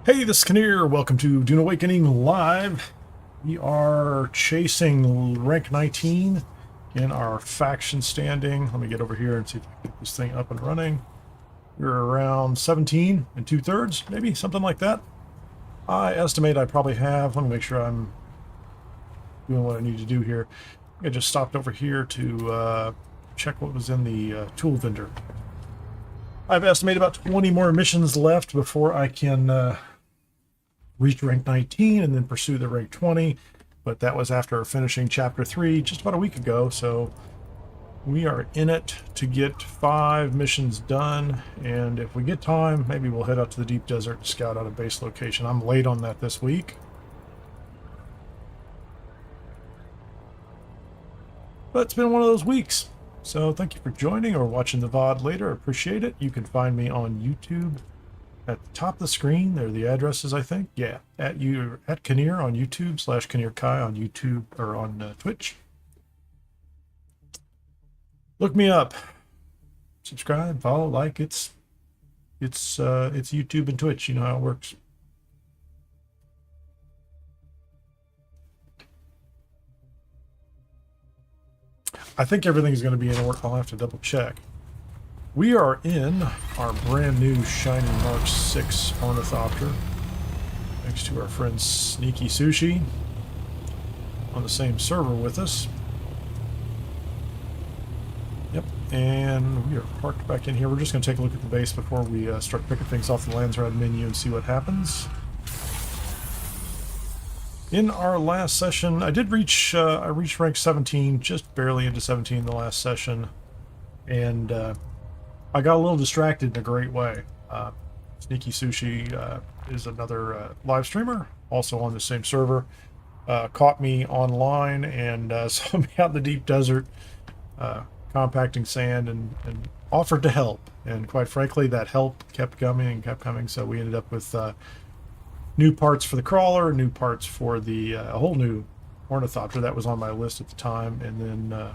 Hey, this is Kineer. Welcome to Dune Awakening Live. We are chasing rank 19 in our faction standing. Let me get over here and see if I can get this thing up and running. We're around 17 and 2/3, maybe something like that. I estimate I probably have. Let me make sure I'm doing what I need to do here. I just stopped over here to check what was in the tool vendor. I've estimated about 20 more missions left before I can reach rank 19 and then pursue the rank 20, but that was after finishing chapter 3 just about a week ago, so we are in it to get 5 missions done, and if we get time, maybe we'll head out to the deep desert to scout out a base location. I'm late on that this week, but it's been one of those weeks. So thank you for joining or watching the VOD later. I appreciate it. You can find me on YouTube. At the top of the screen, there are the addresses, I think. Yeah, at Kineer on YouTube, /Kineer Kai on YouTube or on Twitch. Look me up, subscribe, follow, like. It's YouTube and Twitch. You know how it works. I think everything's going to be in order. I'll have to double check. We are in our brand new shiny Mark 6 Ornithopter next to our friend Sneaky Sushi on the same server with us. Yep, and we are parked back in here. We're just going to take a look at the base before we start picking things off the Landsraad menu and see what happens. In our last session, I did reach I reached rank 17, just barely into 17 in the last session, and I got a little distracted in a great way. Sneaky Sushi is another live streamer, also on the same server. Caught me online and saw me out in the deep desert compacting sand and offered to help. And quite frankly, that help kept coming and kept coming. So we ended up with new parts for the crawler, new parts for the a whole new Ornithopter that was on my list at the time, and then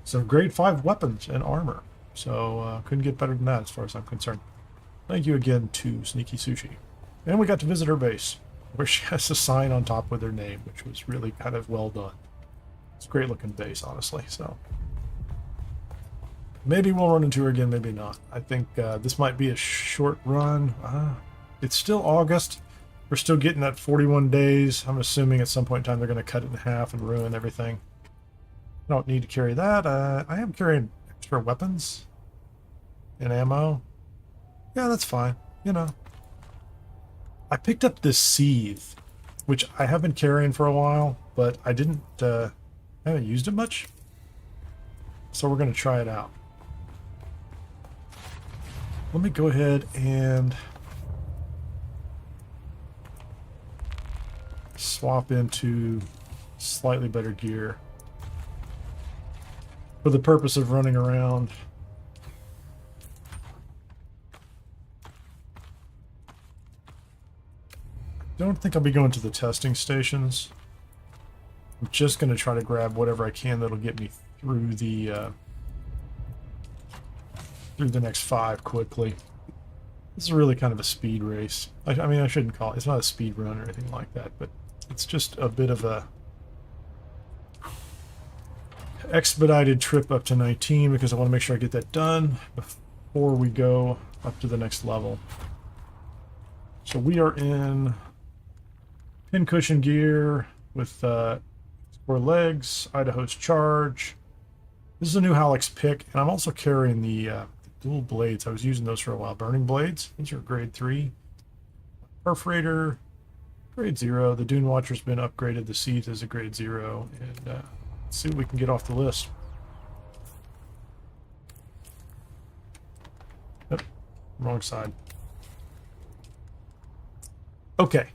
some grade 5 weapons and armor. So couldn't get better than that as far as I'm concerned. Thank you again to Sneaky Sushi. And we got to visit her base, where she has a sign on top with her name, which was really kind of well done. It's a great looking base, honestly. So maybe we'll run into her again, maybe not. I think this might be a short run. It's still August. We're still getting that 41 days. I'm assuming at some point in time they're going to cut it in half and ruin everything. I don't need to carry that. I am carrying extra weapons and ammo. Yeah, that's fine. You know, I picked up this Seethe, which I have been carrying for a while, but I haven't used it much. So we're going to try it out. Let me go ahead and swap into slightly better gear for the purpose of running around. I don't think I'll be going to the testing stations. I'm just going to try to grab whatever I can that'll get me through the next 5 quickly. This is really kind of a speed race. I mean, I shouldn't call it. It's not a speed run or anything like that, but it's just a bit of a expedited trip up to 19 because I want to make sure I get that done before we go up to the next level. So we are in pincushion gear with 4 legs, Idaho's Charge. This is a new Halleck's pick, and I'm also carrying the dual blades. I was using those for a while. Burning blades. These are grade 3. Perforator, grade 0. The Dune Watcher's been upgraded. The Seethe is a grade 0. And let's see what we can get off the list. Yep, wrong side. Okay.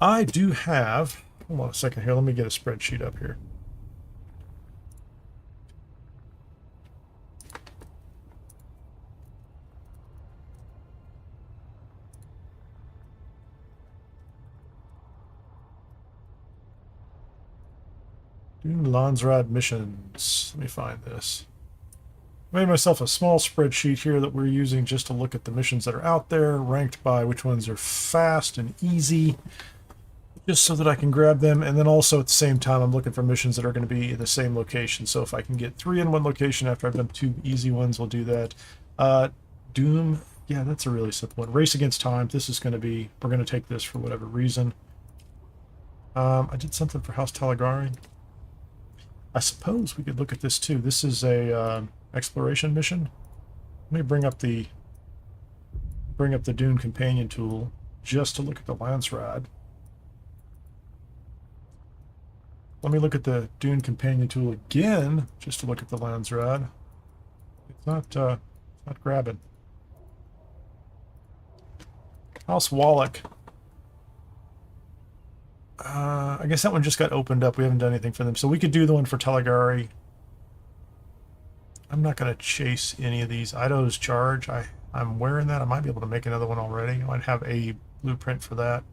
I do have... Hold on a second here. Let me get a spreadsheet up here. Landsraad missions. Let me find this. I made myself a small spreadsheet here that we're using just to look at the missions that are out there, ranked by which ones are fast and easy, just so that I can grab them. And then also at the same time, I'm looking for missions that are going to be in the same location. So if I can get 3 in one location after I've done 2 easy ones, we'll do that. Doom, yeah, that's a really simple one. Race Against Time, this is going to be, we're going to take this for whatever reason. I did something for House Talagari. I suppose we could look at this too. This is a exploration mission. Let me bring up the Dune companion tool just to look at the Landsraad. Let me look at the Dune companion tool again just to look at the Landsraad. It's not grabbing. House Wallach. I guess that one just got opened up. We haven't done anything for them. So we could do the one for Talagari. I'm not going to chase any of these. Idaho's Charge. I'm wearing that. I might be able to make another one already. I might have a blueprint for that.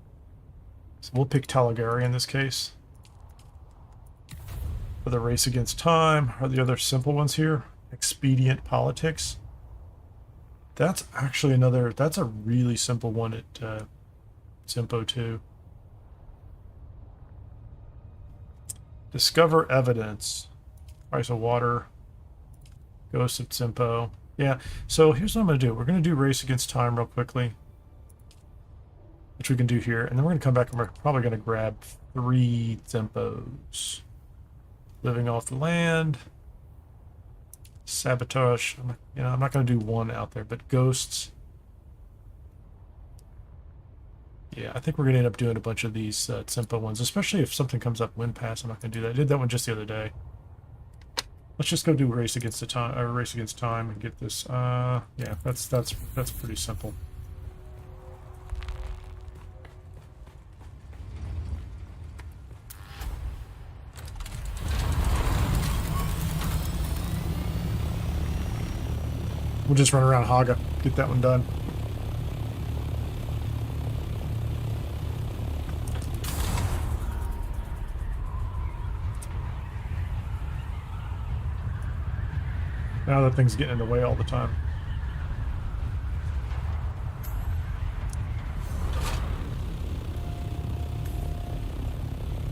So we'll pick Talagari in this case. For the Race Against Time. Are the other simple ones here? Expedient Politics. That's actually another... That's a really simple one at Simpo 2. Discover Evidence. Price of Water. Ghost of Simpo. Yeah, so here's what I'm going to do. We're going to do Race Against Time real quickly. Which we can do here. And then we're going to come back and we're probably going to grab 3 Simpos. Living Off the Land. Sabotage. I'm not going to do 1 out there, but Ghosts. Yeah, I think we're going to end up doing a bunch of these Simpo ones, especially if something comes up Wind Pass. I'm not going to do that. I did that one just the other day. Let's just go do Race Against Time, Race Against Time, and get this. Yeah, that's pretty simple. We'll just run around Haga, get that one done. Now that thing's getting in the way all the time.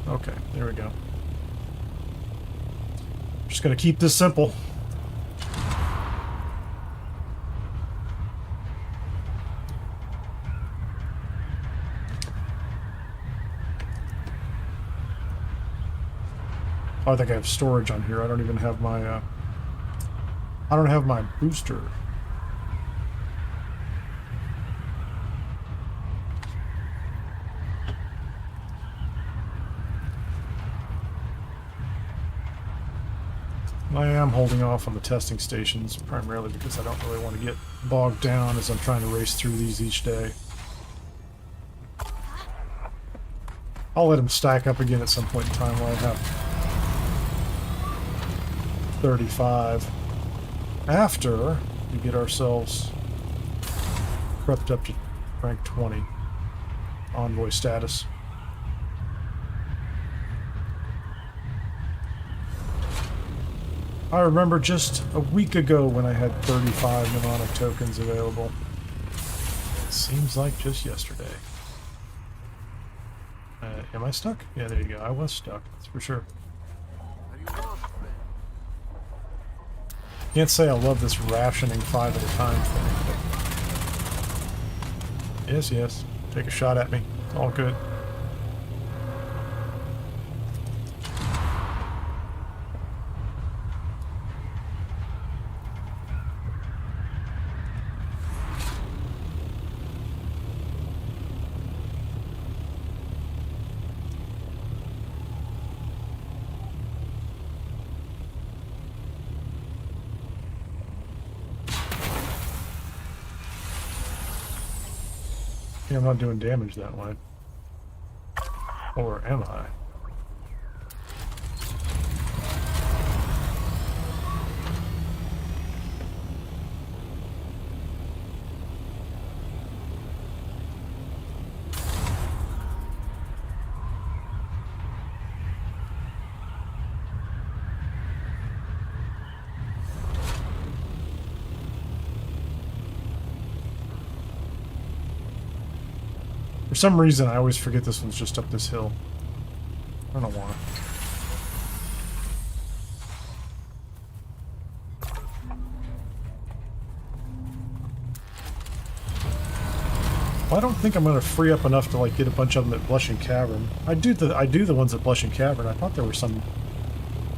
Okay, there we go. Just gonna keep this simple. Oh, I think I have storage on here. I don't even have my I don't have my booster. I am holding off on the testing stations primarily because I don't really want to get bogged down as I'm trying to race through these each day. I'll let them stack up again at some point in time while I have 35. After we get ourselves prepped up to rank 20 envoy status. I remember just a week ago when I had 35 mnemonic tokens available. It seems like just yesterday. Am I stuck? Yeah, there you go. I was stuck, that's for sure. Can't say I love this rationing 5 at a time thing, but... Yes, take a shot at me. It's all good. I'm not doing damage that way. Or am I? For some reason, I always forget this one's just up this hill. I don't know why. Well, I don't think I'm going to free up enough to like get a bunch of them at Blushing Cavern. I do the ones at Blushing Cavern. I thought there were some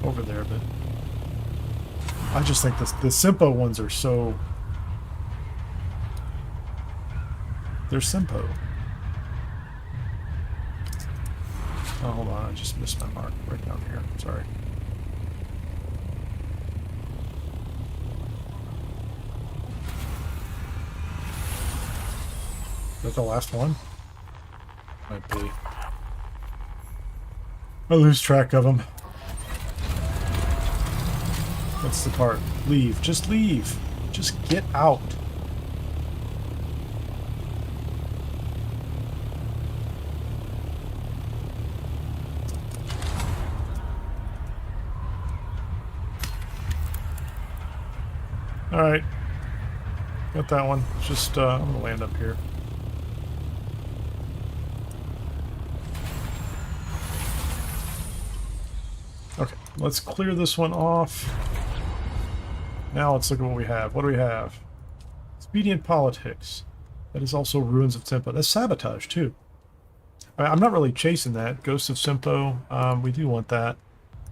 over there, but I just think the Simpo ones are so... They're Simpo. Oh, hold on, I just missed my mark right down here. Sorry. Is that the last one? Might be. I lose track of them. That's the part. Leave. Just leave. Just get out. Alright. Got that one. Just, I'm gonna land up here. Okay, let's clear this one off. Now let's look at what we have. What do we have? Expedient politics. That is also ruins of Simpo. That's sabotage, too. I'm not really chasing that. Ghosts of Simpo. We do want that.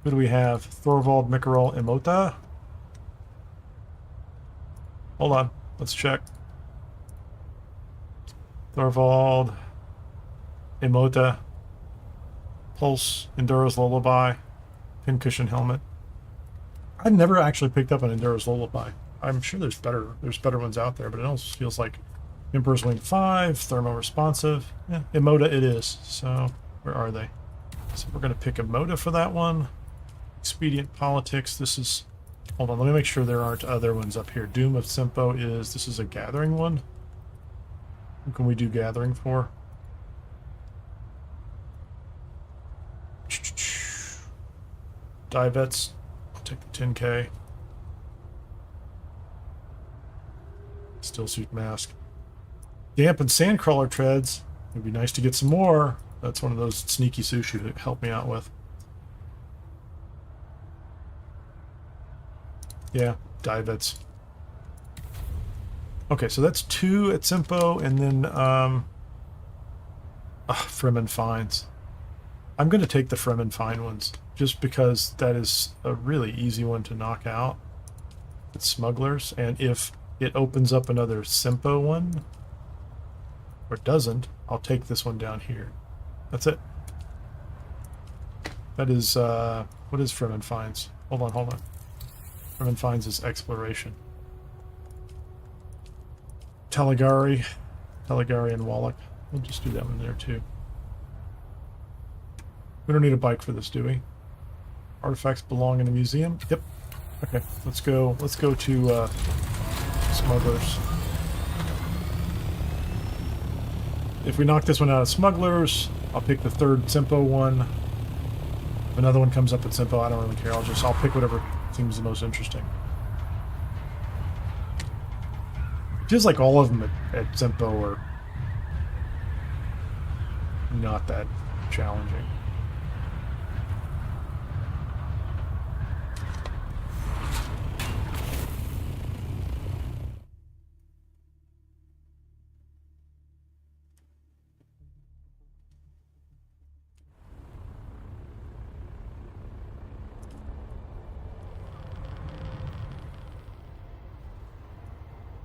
Who do we have? Thorvald, Mikarol, Emota? Hold on. Let's check. Thorvald, Emota, Pulse, Enduro's Lullaby, Pincushion Helmet. I've never actually picked up an Enduro's Lullaby. I'm sure there's better ones out there, but it almost feels like Emperor's Wing 5, Thermo Responsive. Yeah, Emota it is. So, where are they? So we're going to pick Emota for that one. Expedient Politics. This is... Hold on, let me make sure there aren't other ones up here. Doom of Simpo is... This is a Gathering one. Who can we do Gathering for? Divets. I'll take the 10k. Still Suit Mask. Damp and Sandcrawler Treads. It'd be nice to get some more. That's one of those sneaky sushi that help me out with. Yeah, Divets. Okay, so that's 2 at Simpo, and then Fremen Finds. I'm going to take the Fremen Find ones, just because that is a really easy one to knock out. It's Smugglers, and if it opens up another Simpo one, or doesn't, I'll take this one down here. That's it. That is, what is Fremen Finds? Hold on. Fremen Finds is Exploration. Teligari and Wallach. We'll just do that one there too. We don't need a bike for this, do we? Artifacts belong in a museum? Yep. Okay, let's go to Smugglers. If we knock this one out of Smugglers, I'll pick the 3rd Simpo one. If another one comes up at Simpo, I don't really care. I'll pick whatever seems the most interesting. It feels like all of them at Simpo are not that challenging.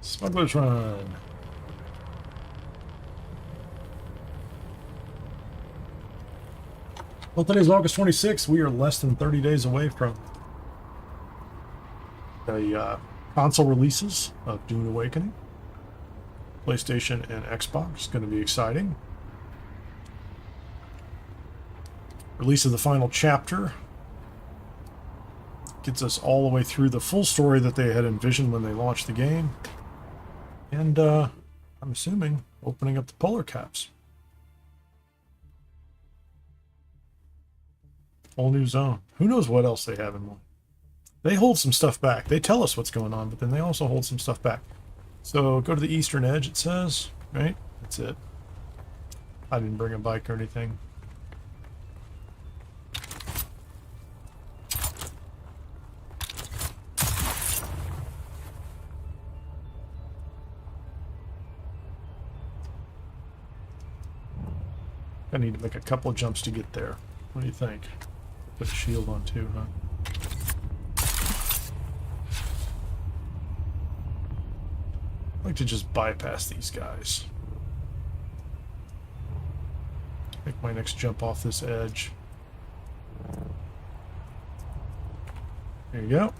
Smuggler's Run. Well, today's August 26th. We are less than 30 days away from the console releases of Dune Awakening. PlayStation and Xbox. It's going to be exciting. Release of the final chapter. Gets us all the way through the full story that they had envisioned when they launched the game. And, I'm assuming, opening up the polar caps. Whole new zone. Who knows what else they have in mind. They hold some stuff back. They tell us what's going on, but then they also hold some stuff back. So, go to the eastern edge, it says. Right? That's it. I didn't bring a bike or anything. I need to make a couple jumps to get there. What do you think? Put a shield on too, huh? I'd like to just bypass these guys. Make my next jump off this edge. There you go.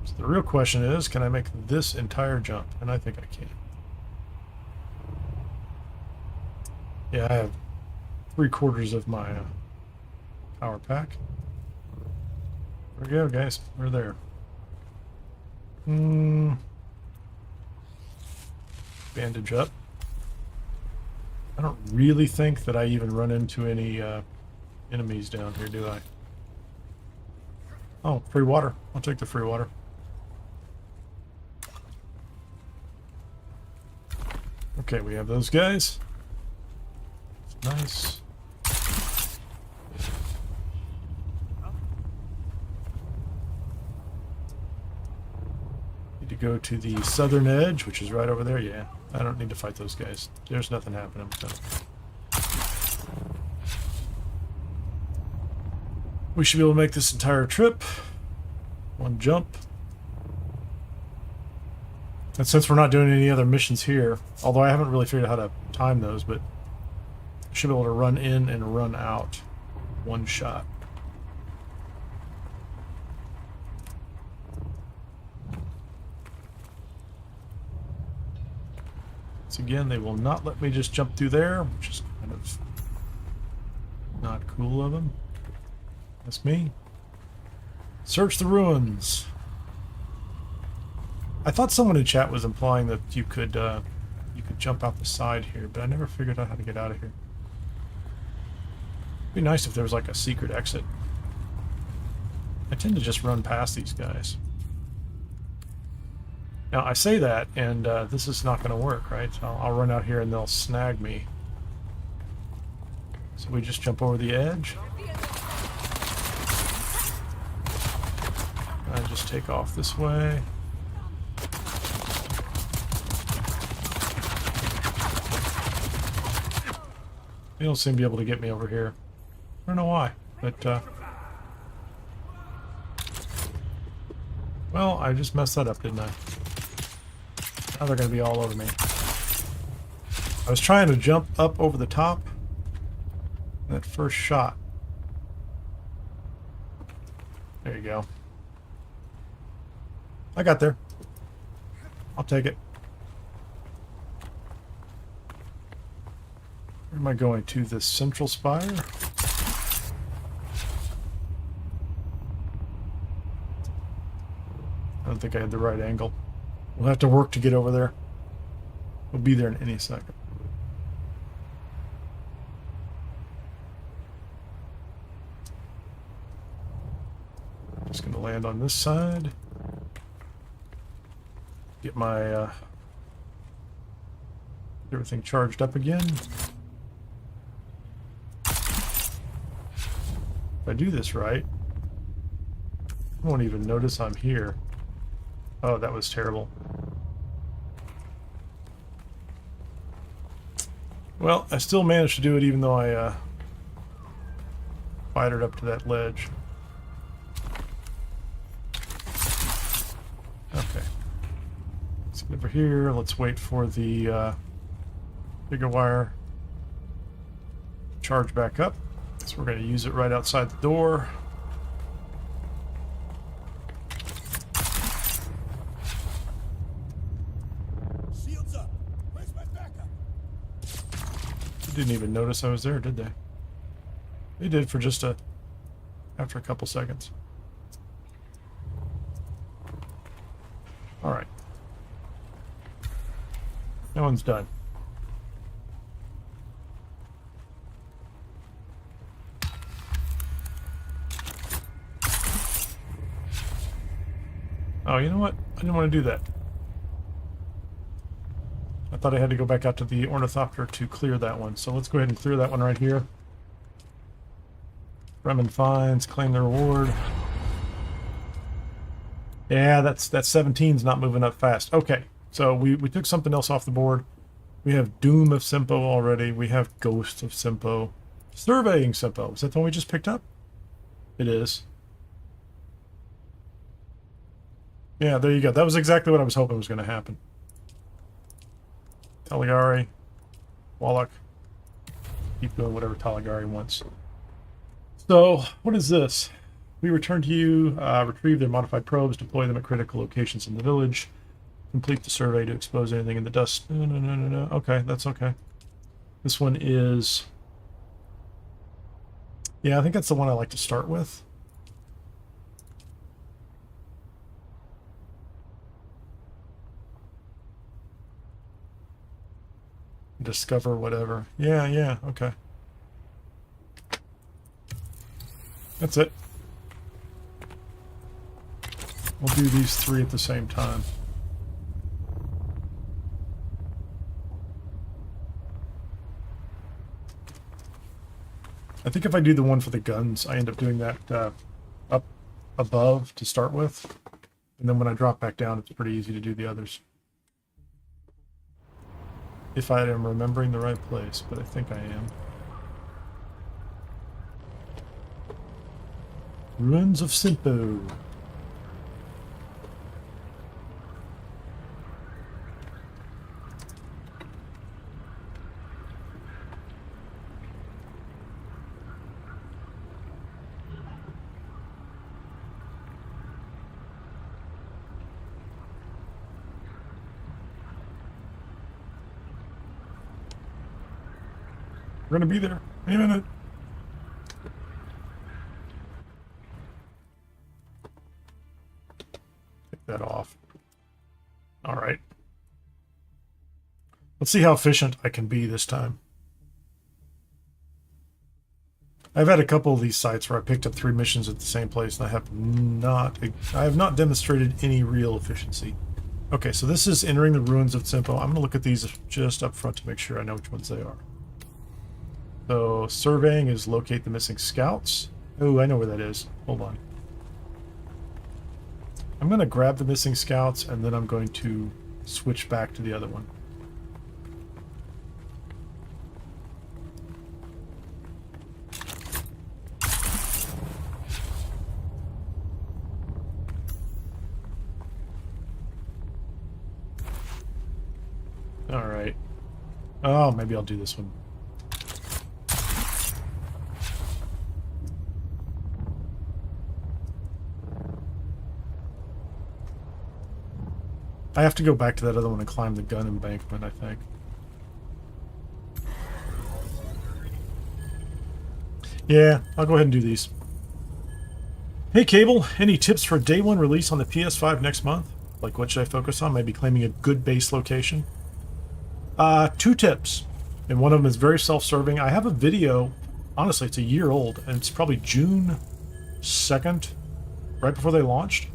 So the real question is, can I make this entire jump? And I think I can. Yeah, I have 3/4 of my power pack. There we go, guys. We're there. Bandage up. I don't really think that I even run into any enemies down here, do I? Oh, free water. I'll take the free water. Okay, we have those guys. Nice. Need to go to the southern edge, which is right over there. Yeah, I don't need to fight those guys. There's nothing happening with them. We should be able to make this entire trip. One jump. And since we're not doing any other missions here, although I haven't really figured out how to time those, but I should be able to run in and run out one shot. So again, they will not let me just jump through there, which is kind of not cool of them. That's me. Search the ruins. I thought someone in chat was implying that you could jump out the side here, but I never figured out how to get out of here. It'd be nice if there was like a secret exit. I tend to just run past these guys. Now I say that, and this is not going to work, right? I'll run out here and they'll snag me. So we just jump over the edge. I just take off this way. They don't seem to be able to get me over here. I don't know why, but well, I just messed that up, didn't I? Now they're going to be all over me. I was trying to jump up over the top. That first shot. There you go. I got there. I'll take it. Where am I going? To the central spire? I don't think I had the right angle. We'll have to work to get over there. We'll be there in any second. Just going to land on this side. Get my everything charged up again. If I do this right, I won't even notice I'm here. Oh, that was terrible. Well, I still managed to do it even though I spidered up to that ledge. Okay. Let's get over here. Let's wait for the bigger wire charge back up. So we're going to use it right outside the door. Shields up. Where's my backup? They didn't even notice I was there, did they? They did for just after a couple seconds. All right. That one's done. Oh, you know what? I didn't want to do that. thought I had to go back out to the ornithopter to clear that one. So let's go ahead and clear that one right here. Fremen finds, claim the reward. Yeah, that 17's not moving up fast. Okay, so we took something else off the board. We have Doom of Simpo already. We have Ghost of Simpo. Surveying Simpo. Is that the one we just picked up? It is. Yeah, there you go. That was exactly what I was hoping was going to happen. Taligari. Wallach. Keep doing whatever Taligari wants. So, what is this? We return to you, retrieve their modified probes, deploy them at critical locations in the village, complete the survey to expose anything in the dust. No. Okay, that's okay. This one is... Yeah, I think that's the one I like to start with. Discover whatever. Yeah, okay. That's it. We'll do these three at the same time. I think if I do the one for the guns, I end up doing that up above to start with. And then when I drop back down, it's pretty easy to do the others. If I am remembering the right place, but I think I am. Ruins of Simpo. We're gonna be there. Any minute. Take that off. All right. Let's see how efficient I can be this time. I've had a couple of these sites where I picked up 3 missions at the same place, and I have not demonstrated any real efficiency. Okay, so this is entering the ruins of Simpo. I'm gonna look at these just up front to make sure I know which ones they are. So, surveying is locate the missing scouts. Oh, I know where that is. Hold on. I'm going to grab the missing scouts, and then I'm going to switch back to the other one. All right. Oh, maybe I'll do this one. I have to go back to that other one and climb the gun embankment, I think. Yeah, I'll go ahead and do these. Hey Cable, any tips for day 1 release on the PS5 next month? Like what should I focus on? Maybe claiming a good base location? 2 tips. And one of them is very self-serving. I have a video, honestly it's a year old, and it's probably June 2nd, right before they launched.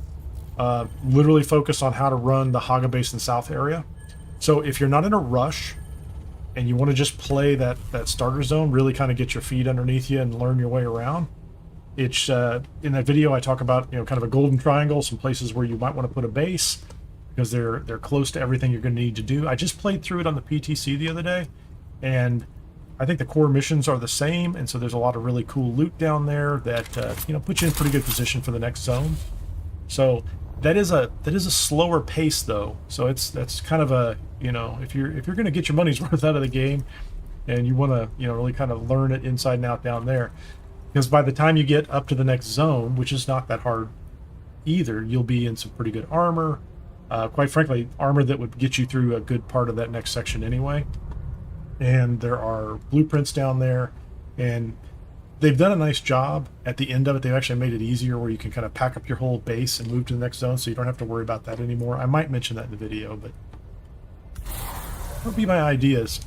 Literally focused on how to run the Haga Basin South area. So if you're not in a rush and you want to just play that starter zone, really kind of get your feet underneath you and learn your way around, it's in that video I talk about, you know, kind of a golden triangle, some places where you might want to put a base because they're close to everything you're going to need to do. I just played through it on the PTC the other day, and I think the core missions are the same, and so there's a lot of really cool loot down there that you know, puts you in pretty good position for the next zone. So that is a slower pace though, so that's kind of a, you know, if you're going to get your money's worth out of the game and you want to, you know, really kind of learn it inside and out down there, because by the time you get up to the next zone, which is not that hard either, you'll be in some pretty good armor, quite frankly armor that would get you through a good part of that next section anyway. And there are blueprints down there, and they've done a nice job at the end of it. They've actually made it easier where you can kind of pack up your whole base and move to the next zone, so you don't have to worry about that anymore. I might mention that in the video, but that would be my ideas.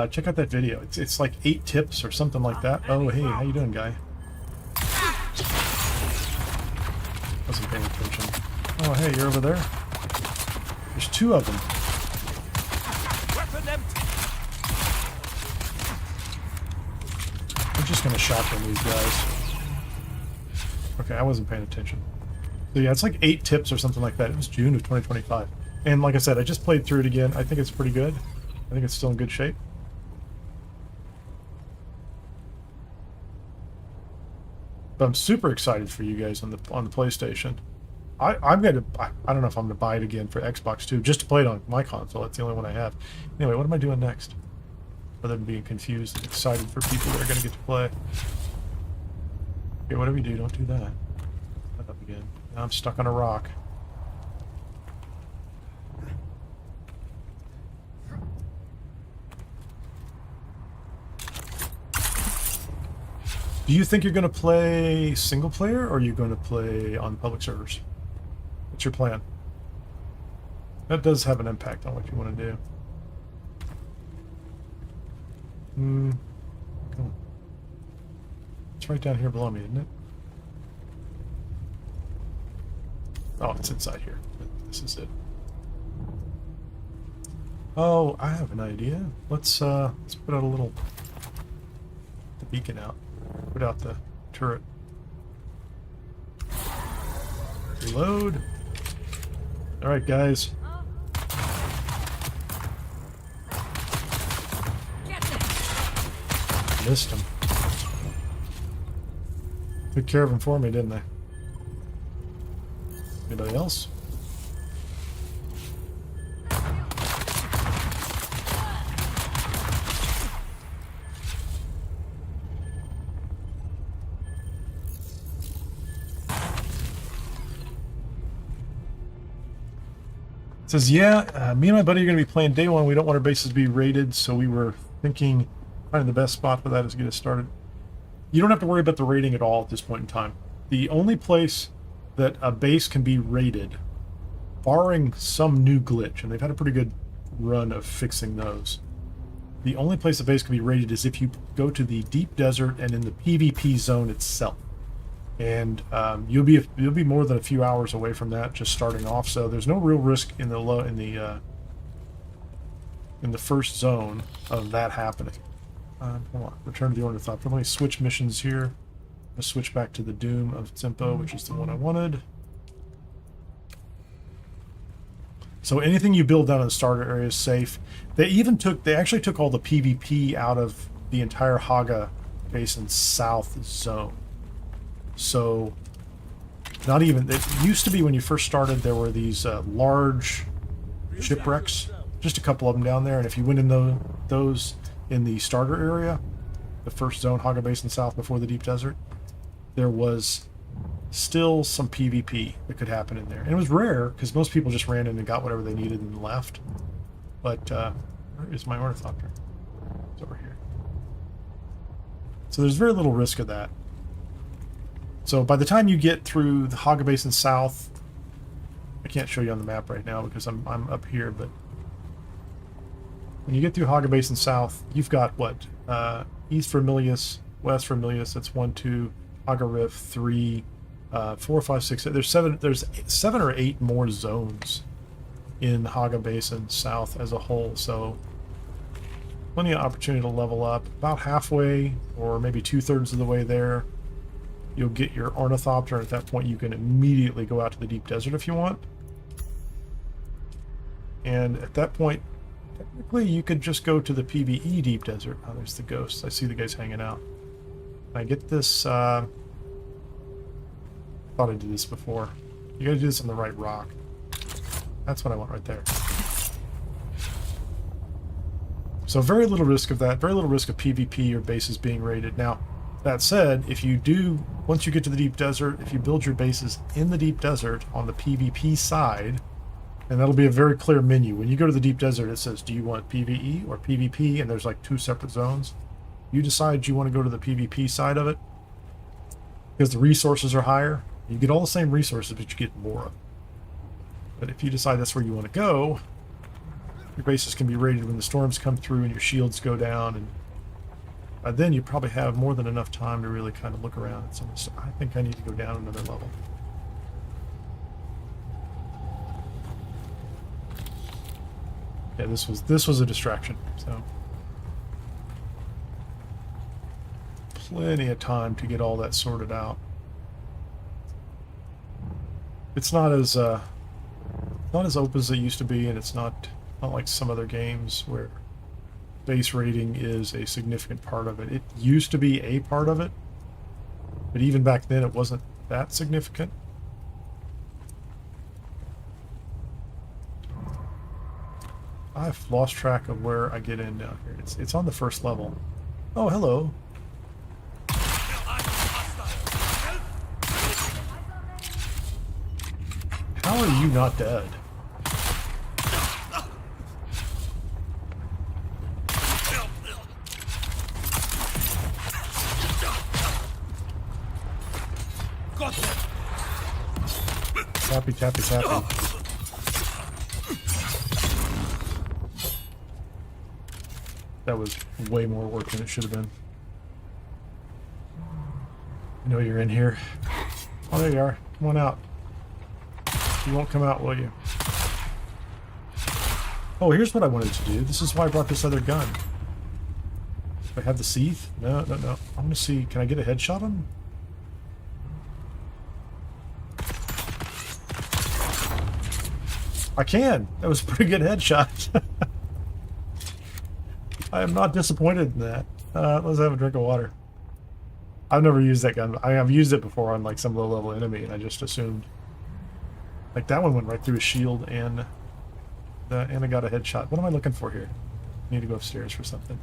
Check out that video. It's like 8 tips or something like that. Oh, hey, how you doing, guy? Wasn't paying attention. Oh, hey, you're over there? There's 2 of them. empty. I'm just gonna shotgun these guys. Okay, I wasn't paying attention. So yeah, it's like 8 tips or something like that. It was June of 2025. And like I said, I just played through it again. I think it's pretty good. I think it's still in good shape. But I'm super excited for you guys on the PlayStation. I don't know if I'm gonna buy it again for Xbox too, just to play it on my console. That's the only one I have. Anyway, what am I doing next? Other than being confused and excited for people that are gonna get to play. Okay, whatever you do, don't do that. Not up again. Now I'm stuck on a rock. Do you think you're going to play single player, or are you going to play on public servers? What's your plan? That does have an impact on what you want to do. Come on. It's right down here below me, isn't it? Oh, it's inside here. This is it. Oh, I have an idea. Let's put out a little... the beacon out. Put out the turret. Reload. Alright, guys. Missed him. Took care of him for me, didn't they? Anybody else? Says, yeah, me and my buddy are going to be playing day one. We don't want our bases to be raided, so we were thinking finding the best spot for that is to get us started. You don't have to worry about the raiding at all at this point in time. The only place that a base can be raided, barring some new glitch, and they've had a pretty good run of fixing those, the only place a base can be raided is if you go to the deep desert and in the PvP zone itself. And you'll be more than a few hours away from that just starting off, so there's no real risk in the first zone of that happening. Hold on, return to the Ornithopter. Let me switch missions here. I'm gonna switch back to the Doom of Tempo, which is the one I wanted. So anything you build down in the starter area is safe. They actually took all the PvP out of the entire Haga Basin South zone. So, not even, it used to be when you first started, there were these large shipwrecks, just a couple of them down there, and if you went in those in the starter area, the first zone, Haga Basin South before the deep desert, there was still some PvP that could happen in there. And it was rare, because most people just ran in and got whatever they needed and left. But, where is my Ornithopter? It's over here. So there's very little risk of that. So by the time you get through the Haga Basin South, I can't show you on the map right now because I'm up here, but when you get through Haga Basin South, you've got what? East Vermilius, West Vermilius, that's 1, 2, Haga Rift, 3, 4, 5, 6, there's 7 or 8 more zones in Haga Basin South as a whole, so plenty of opportunity to level up. About halfway, or maybe 2/3 of the way there, you'll get your Ornithopter, and at that point you can immediately go out to the deep desert if you want. And at that point, technically you could just go to the PvE deep desert. Oh, there's the ghosts. I see the guys hanging out. Can I get this? I thought I did this before. You gotta do this on the right rock. That's what I want right there. So very little risk of that. Very little risk of PvP or bases being raided. Now, that said, if you do, once you get to the deep desert, if you build your bases in the deep desert on the PvP side, and that'll be a very clear menu. When you go to the deep desert, it says, do you want PvE or PvP? And there's like 2 separate zones. You decide you want to go to the PvP side of it because the resources are higher. You get all the same resources, but you get more of them. But if you decide that's where you want to go, your bases can be raided when the storms come through and your shields go down, and by then you probably have more than enough time to really kind of look around at some of the stuff. I think I need to go down another level. Yeah, this was a distraction. So plenty of time to get all that sorted out. It's not as open as it used to be, and it's not like some other games where base rating is a significant part of it. It used to be a part of it, but even back then it wasn't that significant. I've lost track of where I get in down here. It's on the first level. Oh, hello. How are you not dead? Tappy, tappy, tappy. That was way more work than it should have been. I know you're in here. Oh, there you are. Come on out. You won't come out, will you? Oh, here's what I wanted to do. This is why I brought this other gun. Do I have the Seath? No, no, no. I want to see. Can I get a headshot on him? I can. That was a pretty good headshot. I am not disappointed in that. Let's have a drink of water. I've never used that gun. I've used it before on like some low-level enemy, and I just assumed. Like that one went right through his shield, and I got a headshot. What am I looking for here? I need to go upstairs for something.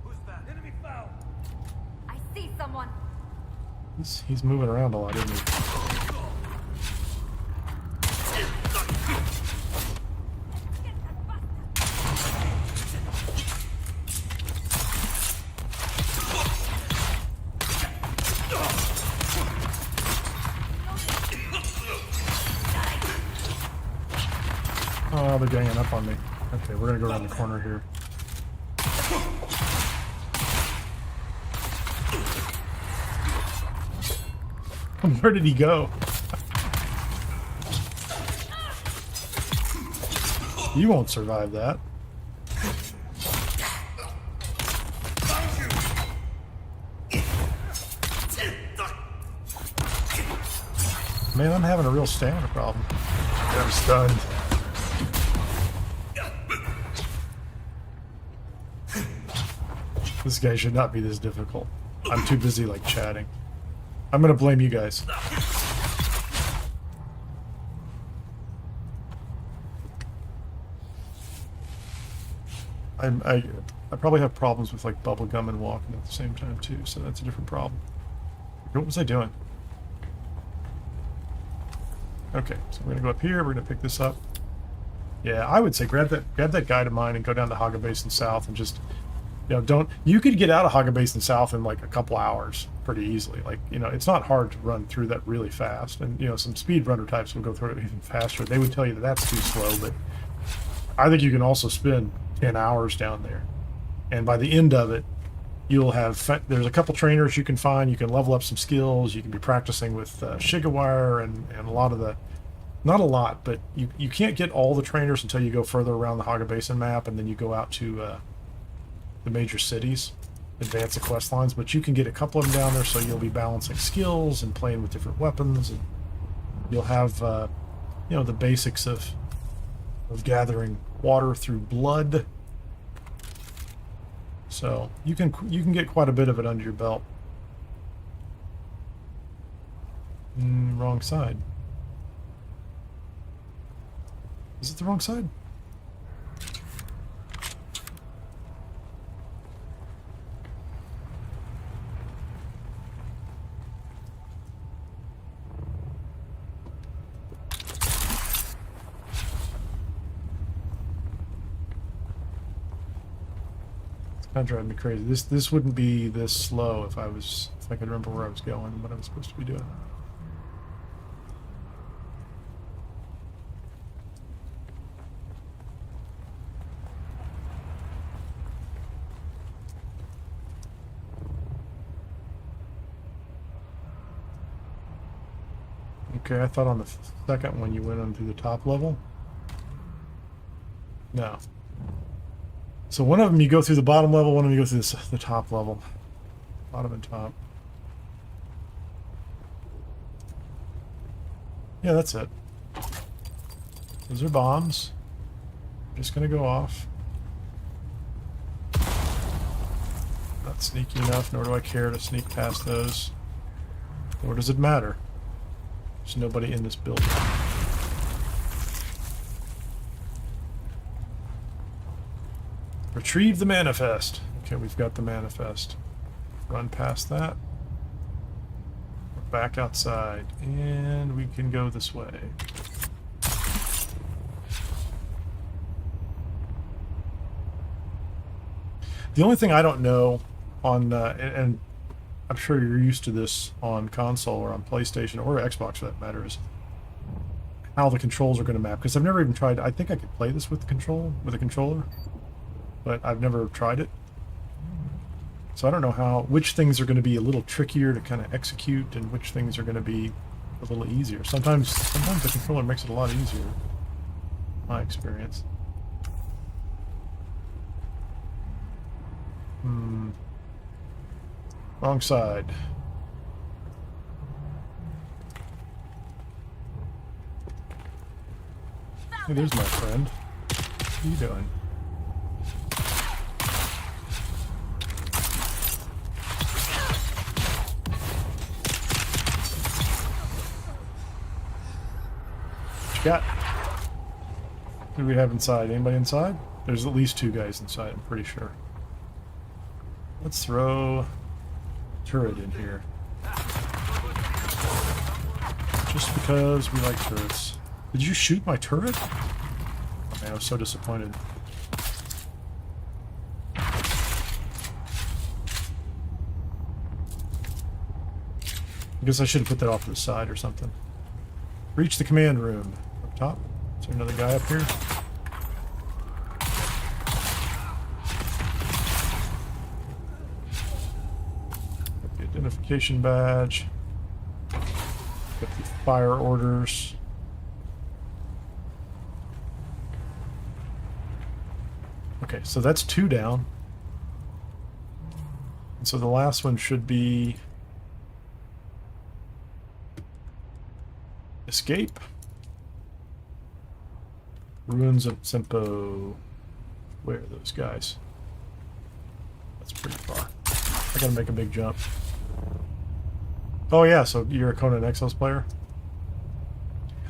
Who's that? Enemy found. I see someone. He's moving around a lot, isn't he? Oh, they're ganging up on me. Okay, we're gonna go around the corner here. Where did he go? You won't survive that. Man, I'm having a real stamina problem. I'm stunned. This guy should not be this difficult. I'm too busy, like, chatting. I'm gonna blame you guys. I probably have problems with, like, bubblegum and walking at the same time, too, so that's a different problem. What was I doing? Okay, so we're gonna go up here, we're gonna pick this up. Yeah, I would say grab that guide of mine and go down to Haga Basin South and just, you know, you could get out of Haga Basin South in like a couple hours pretty easily. Like, you know, it's not hard to run through that really fast. And, you know, some speedrunner types will go through it even faster. They would tell you that that's too slow, but I think you can also spend 10 hours down there. And by the end of it, you'll have, there's a couple trainers you can find. You can level up some skills. You can be practicing with Shigawire and a lot of the, not a lot, but you can't get all the trainers until you go further around the Haga Basin map, and then you go out to the major cities, advance the quest lines. But you can get a couple of them down there, so you'll be balancing skills and playing with different weapons, and you'll have you know, the basics of gathering water through blood. So you can get quite a bit of it under your belt. Wrong side. Is it the wrong side? Kind of driving me crazy. This wouldn't be this slow if I could remember where I was going and what I was supposed to be doing. Okay, I thought on the second one you went onto the top level. No. So one of them you go through the bottom level, one of them you go through the top level. Bottom and top. Yeah, that's it. Those are bombs. Just gonna go off. Not sneaky enough, nor do I care to sneak past those. Nor does it matter. There's nobody in this building. Retrieve the manifest. Okay, we've got the manifest. Run past that. We're back outside, and we can go this way. The only thing I don't know on, and I'm sure you're used to this on console or on PlayStation or Xbox for that matter, is how the controls are going to map. Because I've never even tried. I think I could play this with a controller, but I've never tried it. So I don't know which things are going to be a little trickier to kind of execute, and which things are going to be a little easier. Sometimes the controller makes it a lot easier. My experience. Wrong side. Hey, there's my friend. What are you doing? What you got? What do we have inside? Anybody inside? There's at least 2 guys inside, I'm pretty sure. Let's throw turret in here. Just because we like turrets. Did you shoot my turret? Oh man, I was so disappointed. I guess I should have put that off to the side or something. Reach the command room. Up top. Is there another guy up here? Got the identification badge. Got the fire orders. Okay, so that's 2 down. And so the last one should be escape. Ruins of Sempo. Where are those guys? That's pretty far. I gotta make a big jump. Oh yeah, so you're a Conan Exiles player?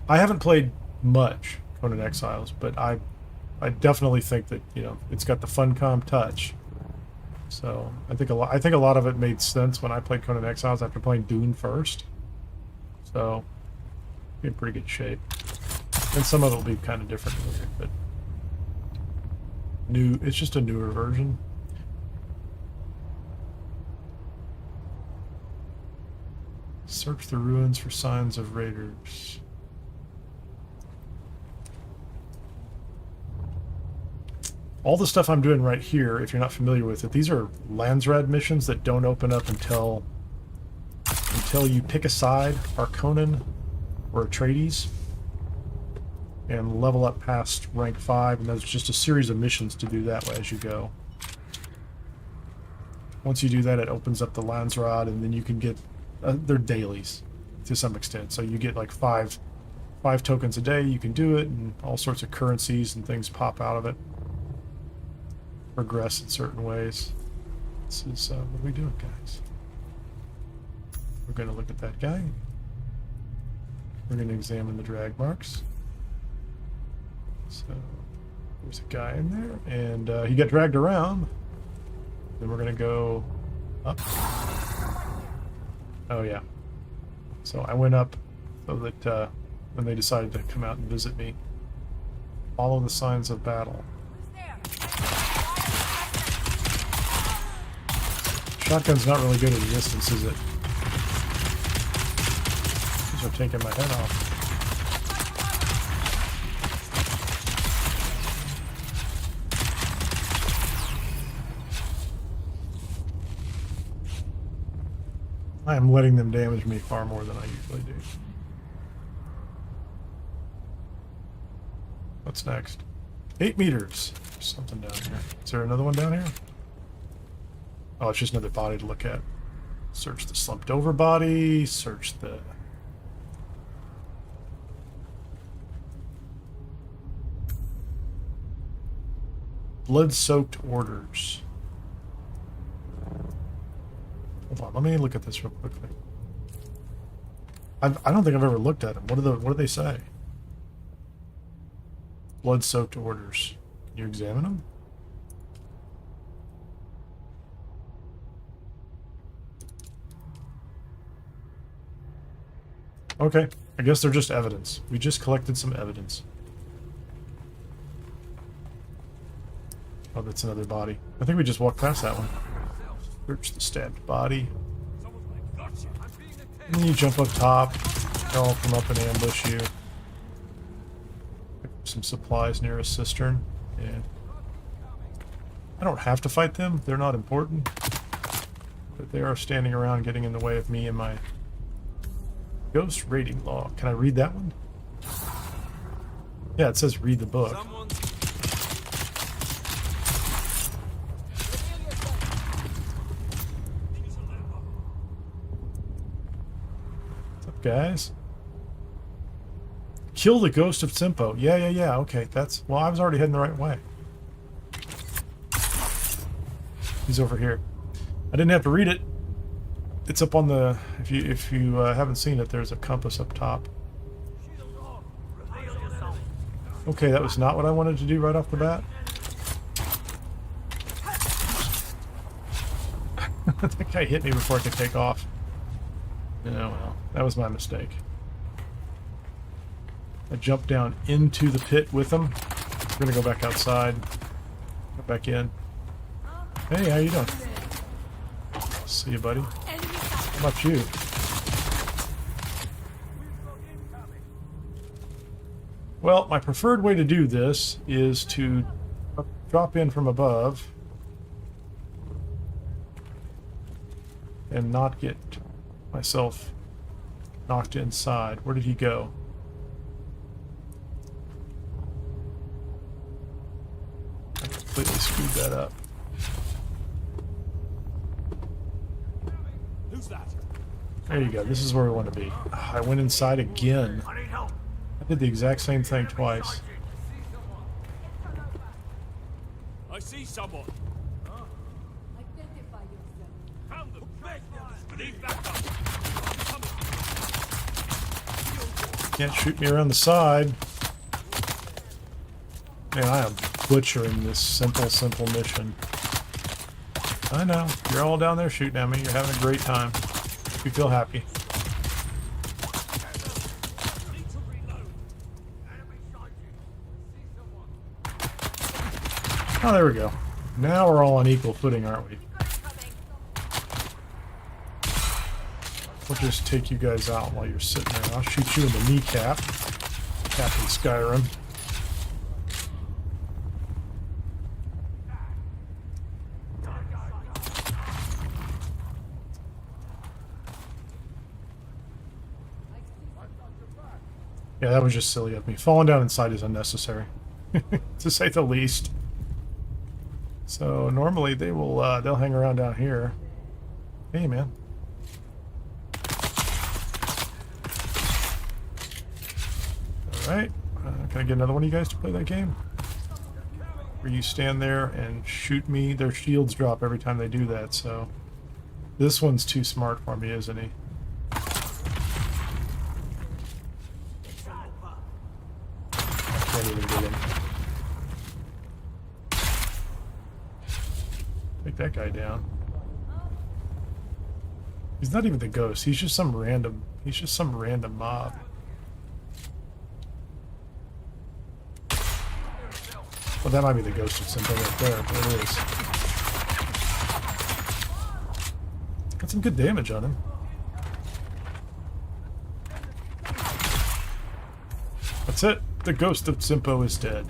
I haven't played much Conan Exiles, but I definitely think that, you know, it's got the Funcom touch. So I think a lot of it made sense when I played Conan Exiles after playing Dune first. So in pretty good shape. And some of it will be kind of different later, but it's just a newer version. Search the ruins for signs of raiders. All the stuff I'm doing right here, if you're not familiar with it, these are Landsraad missions that don't open up until you pick a side, Conan or Atreides, and level up past rank 5, and there's just a series of missions to do that way as you go. Once you do that, it opens up the Landsraad, and then you can get they're dailies to some extent. So you get like five tokens a day. You can do it, and all sorts of currencies and things pop out of it. Progress in certain ways. This is what are we doing, guys? We're going to look at that guy. We're going to examine the drag marks. So there's a guy in there, and he got dragged around. Then we're going to go up. Oh yeah. So I went up so that when they decided to come out and visit me, follow the signs of battle. Shotgun's not really good at a distance, is it? These are taking my head off. I am letting them damage me far more than I usually do. What's next? 8 meters. There's something down here. Is there another one down here? Oh, it's just another body to look at. Search the slumped over body. Search the... blood-soaked orders. Hold on, let me look at this real quickly. I don't think I've ever looked at them. What do they say? Blood-soaked orders. Can you examine them? Okay, I guess they're just evidence. We just collected some evidence. Oh, that's another body. I think we just walked past that one. Search the stabbed body. And then you jump up top. They'll all come up and ambush you. Some supplies near a cistern. Yeah. I don't have to fight them. They're not important. But they are standing around getting in the way of me and my ghost rating log. Can I read that one? Yeah, it says read the book. What's up, guys? Kill the ghost of Simpo. Yeah. Okay, that's... Well, I was already heading the right way. He's over here. I didn't have to read it. It's up on the... If you haven't seen it, there's a compass up top. Okay, that was not what I wanted to do right off the bat. That guy hit me before I could take off. Oh well, that was my mistake. I jumped down into the pit with him. We're gonna go back outside. Go back in. Hey, how you doing? See you, buddy. How about you? Well, my preferred way to do this is to drop in from above and not get myself knocked inside. Where did he go? I completely screwed that up. Who's that? There you go. This is where we want to be. I went inside again. I need help. I did the exact same thing twice. I see someone. Identify yourself. Found them. Need backup. Can't shoot me around the side. Man, I am butchering this simple mission. I know. You're all down there shooting at me. You're having a great time. You feel happy. Oh, there we go. Now we're all on equal footing, aren't we? We'll just take you guys out while you're sitting there. I'll shoot you in the kneecap, Captain Skyrim. Yeah, that was just silly of me. Falling down inside is unnecessary, to say the least. So normally they will they'll hang around down here. Hey, man. All right, can I get another one of you guys to play that game? Where you stand there and shoot me. Their shields drop every time they do that. So this one's too smart for me, isn't he? Can't even get him. Take that guy down. He's not even the ghost. He's just some random. He's just some random mob. Well, that might be the ghost of something right there. But it is. Got some good damage on him. That's it. The ghost of Simpo is dead.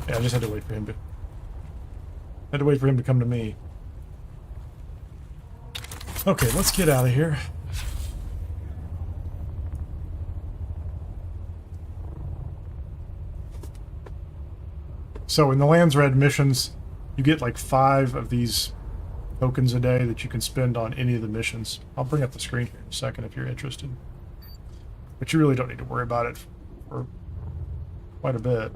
Yeah, I just had to wait for him to... Had to wait for him to come to me. Okay, let's get out of here. So in the Landsraad missions, you get like 5 of these tokens a day that you can spend on any of the missions. I'll bring up the screen here in a second if you're interested. But you really don't need to worry about it for quite a bit.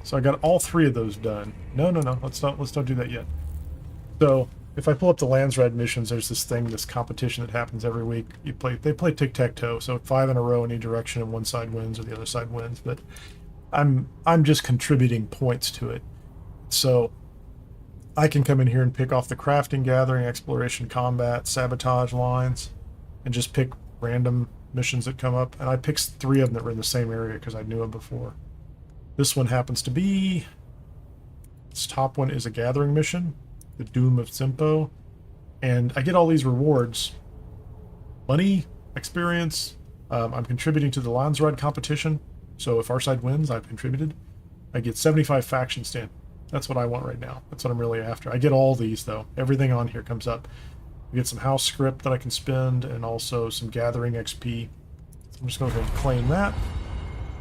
So I got all 3 of those done. No, let's not do that yet. So if I pull up the Landsraad missions, there's this thing, this competition that happens every week. They play tic-tac-toe, so 5 in a row in each direction, and one side wins or the other side wins. But I'm just contributing points to it. So I can come in here and pick off the crafting, gathering, exploration, combat, sabotage lines, and just pick random missions that come up. And I picked 3 of them that were in the same area because I knew them before. This one happens to be, this top one is a gathering mission, the Doom of Simpo, and I get all these rewards, money, experience. I'm contributing to the Landsraad competition, so if our side wins, I've contributed. I get 75 faction stand. That's what I want right now. That's what I'm really after. I get all these though. Everything on here comes up. I get some house script that I can spend, and also some gathering XP. So I'm just going to go ahead and claim that.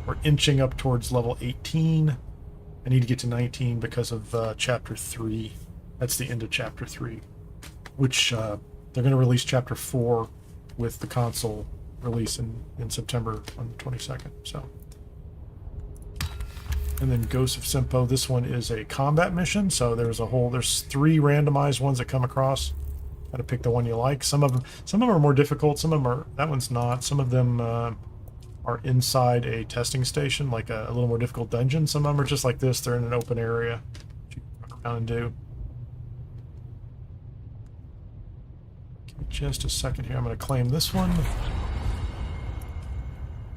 We're inching up towards level 18. I need to get to 19 because of chapter 3. That's the end of chapter 3, which they're going to release chapter 4 with the console release in September on the 22nd. So, and then Ghost of Simpo. This one is a combat mission. So there's 3 randomized ones that come across. Got to pick the one you like. Some of them are more difficult. Some of them are. That one's not. Some of them are inside a testing station, like a little more difficult dungeon. Some of them are just like this. They're in an open area. What you can walk around and do. Give me just a second here. I'm going to claim this one.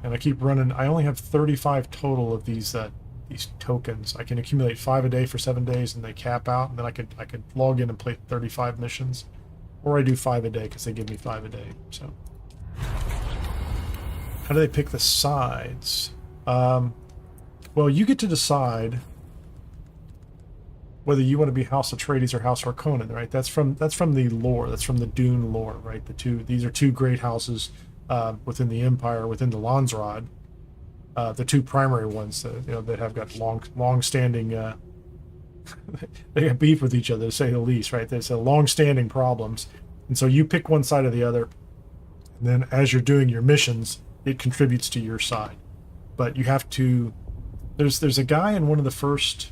And I keep running. I only have 35 total of these tokens. I can accumulate 5 a day for 7 days, and they cap out. And then I could log in and play 35 missions, or I do 5 a day because they give me 5 a day. So. How do they pick the sides? Well, you get to decide whether you want to be House Atreides or House Harkonnen, right? That's from the lore. That's from the Dune lore, right? These are 2 great houses within the Empire, within the Landsraad. The 2 primary ones that have got long-standing. They have beef with each other, to say the least, right? There's long-standing problems, and so you pick one side or the other, and then as you're doing your missions, it contributes to your side. But you have to, there's a guy in one of the first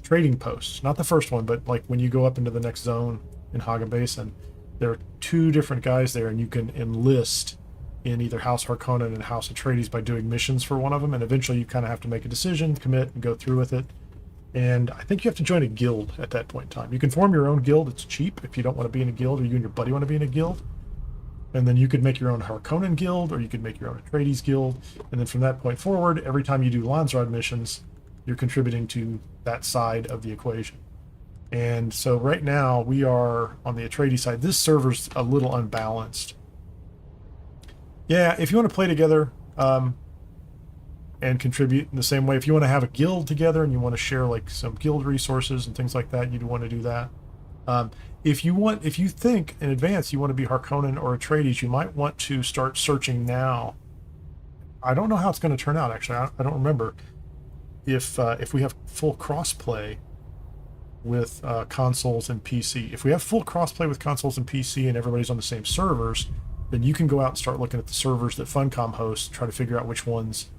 trading posts, not the first one, but like when you go up into the next zone in Haga Basin, there are 2 different guys there, and you can enlist in either House Harkonnen and House Atreides by doing missions for one of them, and eventually you kind of have to make a decision, commit, and go through with it. And I think you have to join a guild at that point in time. You can form your own guild. It's cheap if you don't want to be in a guild, or you and your buddy want to be in a guild. And then you could make your own Harkonnen guild, or you could make your own Atreides guild. And then from that point forward, every time you do Landsraad missions, you're contributing to that side of the equation. And so right now we are on the Atreides side. This server's a little unbalanced. Yeah, if you want to play together and contribute in the same way, if you want to have a guild together and you want to share like some guild resources and things like that, you'd want to do that. If you think in advance you want to be Harkonnen or Atreides, you might want to start searching now. I don't know how it's going to turn out, actually. I don't remember if we have full crossplay with consoles and PC. If we have full crossplay with consoles and PC and everybody's on the same servers, then you can go out and start looking at the servers that Funcom hosts, try to figure out which ones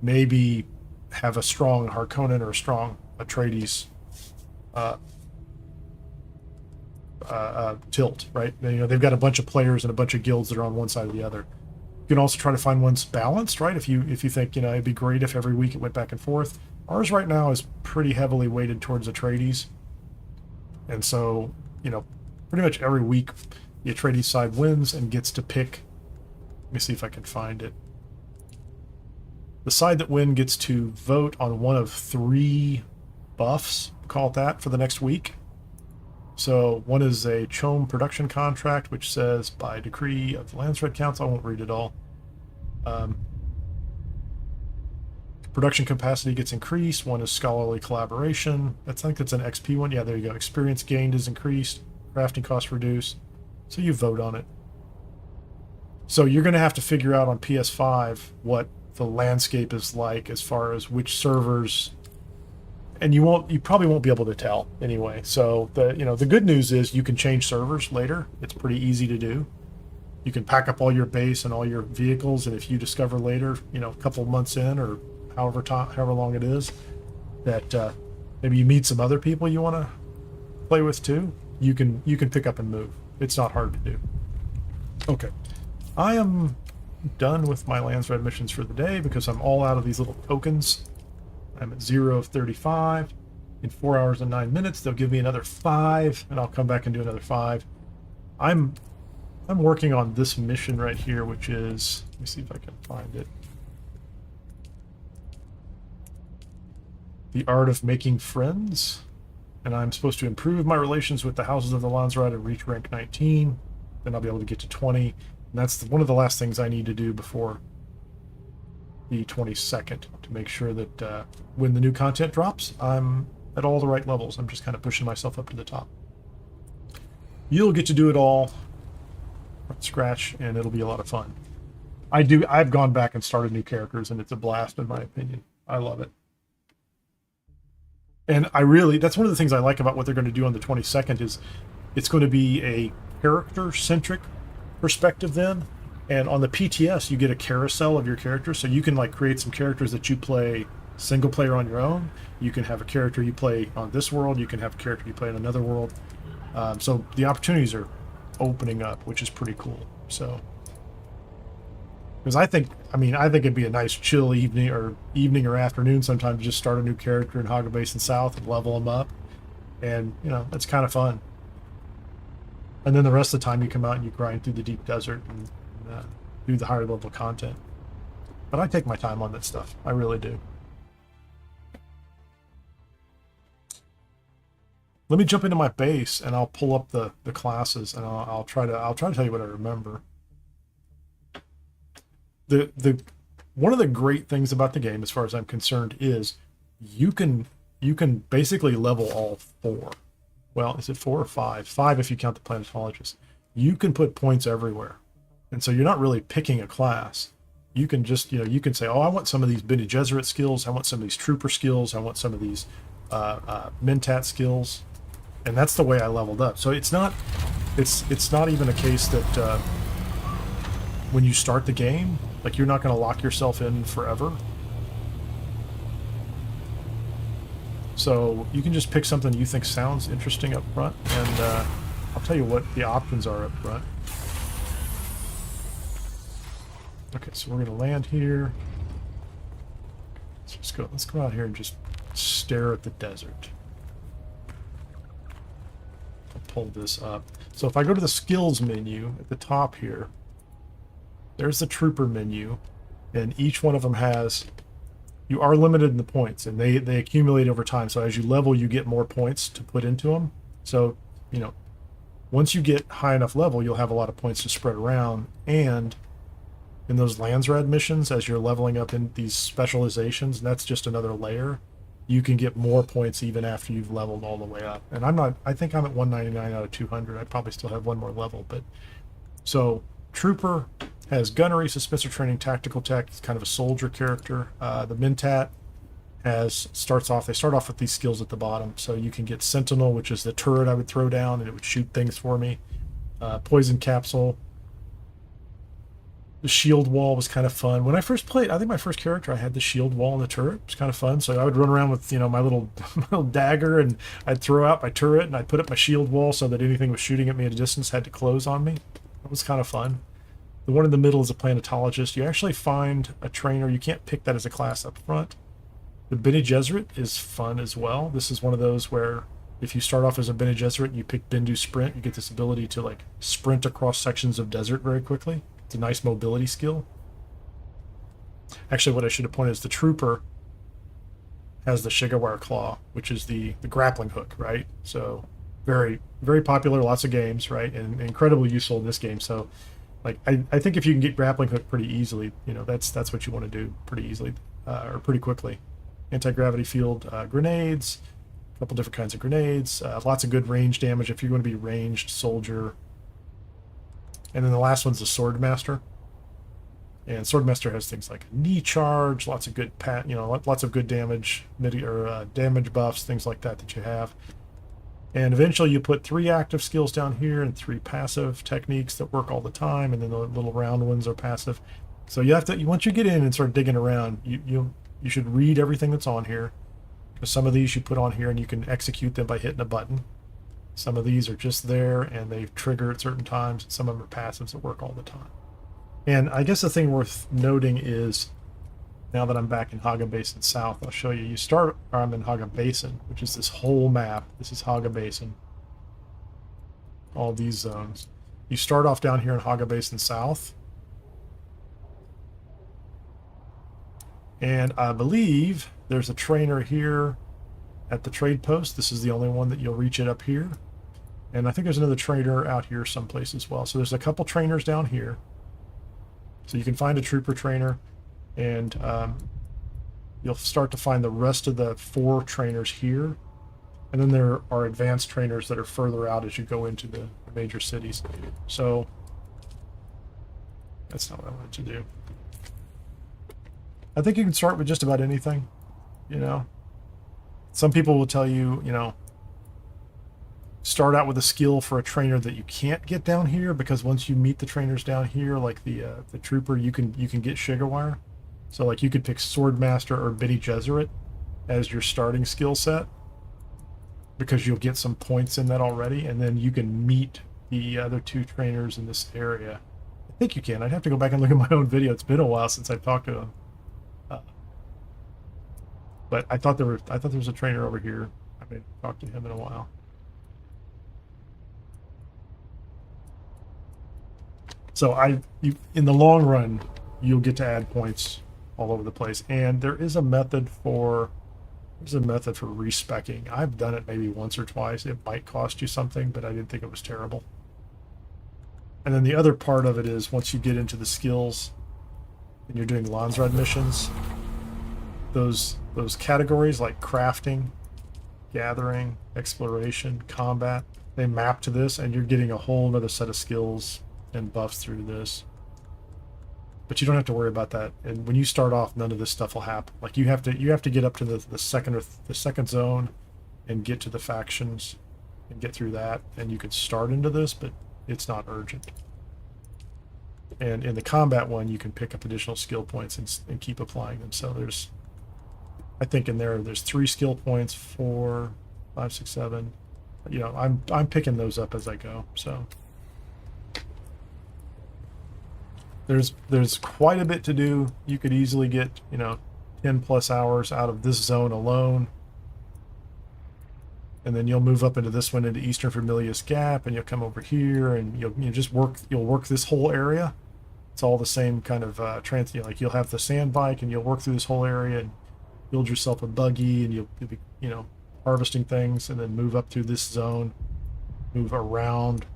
maybe have a strong Harkonnen or a strong Atreides tilt, right? They've got a bunch of players and a bunch of guilds that are on one side or the other. You can also try to find ones balanced, right? If you think it'd be great if every week it went back and forth. Ours right now is pretty heavily weighted towards Atreides, and so pretty much every week the Atreides side wins and gets to pick. Let me see if I can find it. The side that wins gets to vote on one of 3 buffs, call it that, for the next week. So one is a Chom production contract, which says, by decree of the Landsraad Council, I won't read it all. Production capacity gets increased. One is scholarly collaboration. I think that's an XP one. Yeah, there you go. Experience gained is increased. crafting costs reduced. So you vote on it. So you're going to have to figure out on PS5 what the landscape is like as far as which servers, and you probably won't be able to tell anyway. So the good news is you can change servers later. It's pretty easy to do. You can pack up all your base and all your vehicles, and if you discover later, a couple of months in or however long it is, that maybe you meet some other people you want to play with too, you can pick up and move. It's not hard to do. Okay, I am done with my Landsraad missions for the day because I'm all out of these little tokens. I'm at 0 of 35. In 4 hours and 9 minutes, they'll give me another 5, and I'll come back and do another 5. I'm working on this mission right here, which is, let me see if I can find it. The Art of Making Friends. And I'm supposed to improve my relations with the houses of the Landsraad and reach rank 19. Then I'll be able to get to 20. And that's one of the last things I need to do before the 22nd to make sure that when the new content drops, I'm at all the right levels. I'm just kind of pushing myself up to the top. You'll get to do it all from scratch, and it'll be a lot of fun. I've gone back and started new characters, and it's a blast in my opinion. I love it. And that's one of the things I like about what they're going to do on the 22nd is it's going to be a character-centric perspective then. And on the PTS, you get a carousel of your characters, so you can create some characters that you play single player on your own. You can have a character you play on this world. You can have a character you play in another world. So the opportunities are opening up, which is pretty cool. So, because I think it'd be a nice chill evening or afternoon sometime to just start a new character in Haga Basin South and level them up, and it's kind of fun. And then the rest of the time you come out and you grind through the deep desert and do the higher level content. But I take my time on that stuff. I really do. Let me jump into my base and I'll pull up the classes, and I'll try to tell you what I remember. One of the great things about the game, as far as I'm concerned, is you can basically level all 4. Well, is it 4 or 5? 5 if you count the planetologist. You can put points everywhere, and so you're not really picking a class. You can just you can say, oh, I want some of these Bene Gesserit skills. I want some of these trooper skills. I want some of these Mentat skills, and that's the way I leveled up. So it's not even a case that when you start the game, you're not going to lock yourself in forever. So you can just pick something you think sounds interesting up front, and I'll tell you what the options are up front. Okay, so we're going to land here. Let's go out here and just stare at the desert. I'll pull this up. So if I go to the skills menu at the top here, there's the trooper menu, and each one of them you are limited in the points, and they accumulate over time. So as you level, you get more points to put into them. So, once you get high enough level, you'll have a lot of points to spread around. And in those Landsraad missions, as you're leveling up in these specializations, and that's just another layer, you can get more points even after you've leveled all the way up. And I think I'm at 199 out of 200. I probably still have one more level, but so trooper has gunnery, suspensor training, tactical tech. It's kind of a soldier character. The Mentat they start off with these skills at the bottom. So you can get Sentinel, which is the turret I would throw down and it would shoot things for me. Poison capsule. The shield wall was kind of fun. When I first played, I think my first character, I had the shield wall and the turret. It was kind of fun. So I would run around with, my little dagger, and I'd throw out my turret and I'd put up my shield wall so that anything was shooting at me at a distance had to close on me. That was kind of fun. The one in the middle is a planetologist. You actually find a trainer. You can't pick that as a class up front. The Bene Gesserit is fun as well. This is one of those where if you start off as a Bene Gesserit and you pick Bendu Sprint, you get this ability to sprint across sections of desert very quickly. It's a nice mobility skill. Actually, what I should have pointed is the trooper has the Shigaware Claw, which is the grappling hook, right? So very, very popular, lots of games, right? And incredibly useful in this game. So I think if you can get grappling hook pretty easily, that's what you want to do pretty easily or pretty quickly. Anti-gravity field grenades, couple different kinds of grenades, lots of good range damage if you're going to be ranged soldier. And then the last one's the Swordmaster. And Swordmaster has things like knee charge, lots of good lots of good damage, damage buffs, things like that that you have. And eventually you put 3 active skills down here and 3 passive techniques that work all the time, and then the little round ones are passive. So you have to, once you get in and start digging around, you should read everything that's on here. Because some of these you put on here and you can execute them by hitting a button. Some of these are just there and they trigger at certain times, and some of them are passives that work all the time. And I guess the thing worth noting is, now that I'm back in Haga Basin South, I'll show you. I'm in Haga Basin, which is this whole map. This is Haga Basin. All these zones. You start off down here in Haga Basin South. And I believe there's a trainer here at the trade post. This is the only one that you'll reach it up here. And I think there's another trainer out here someplace as well. So there's a couple trainers down here. So you can find a trooper trainer, and you'll start to find the rest of the 4 trainers here. And then there are advanced trainers that are further out as you go into the major cities. So that's not what I wanted to do. I think you can start with just about anything, you know. Some people will tell you, you know, start out with a skill for a trainer that you can't get down here, because once you meet the trainers down here, like the trooper, you can get Shigawire. So like you could pick Swordmaster or Biddy Jesuit as your starting skill set, because you'll get some points in that already, and then you can meet the other 2 trainers in this area. I think you can. I'd have to go back and look at my own video. It's been a while since I've talked to them. But I thought there was a trainer over here. I haven't talked to him in a while. So in the long run, you'll get to add points all over the place, and there is a method for respecking. I've done it maybe once or twice. It might cost you something, but I didn't think it was terrible. And then the other part of it is, once you get into the skills and you're doing Landsraad missions, those categories like crafting, gathering, exploration, combat, they map to this, and you're getting a whole other set of skills and buffs through this. But you don't have to worry about that. And when you start off, none of this stuff will happen. Like you have to get up to the second zone and get to the factions and get through that, and you could start into this, but it's not urgent. And in the combat one, you can pick up additional skill points and keep applying them. So there's, I think in there's 3 skill points, 4, 5, 6, 7. You know, I'm picking those up as I go. So there's quite a bit to do. You could easily get, you know, 10+ hours out of this zone alone. And then you'll move up into this one, into Eastern Vermilius Gap, and you'll come over here, and you'll work this whole area. It's all the same kind of like you'll have the sand bike, and you'll work through this whole area and build yourself a buggy, and you'll be, you know, harvesting things, and then move up through this zone, move around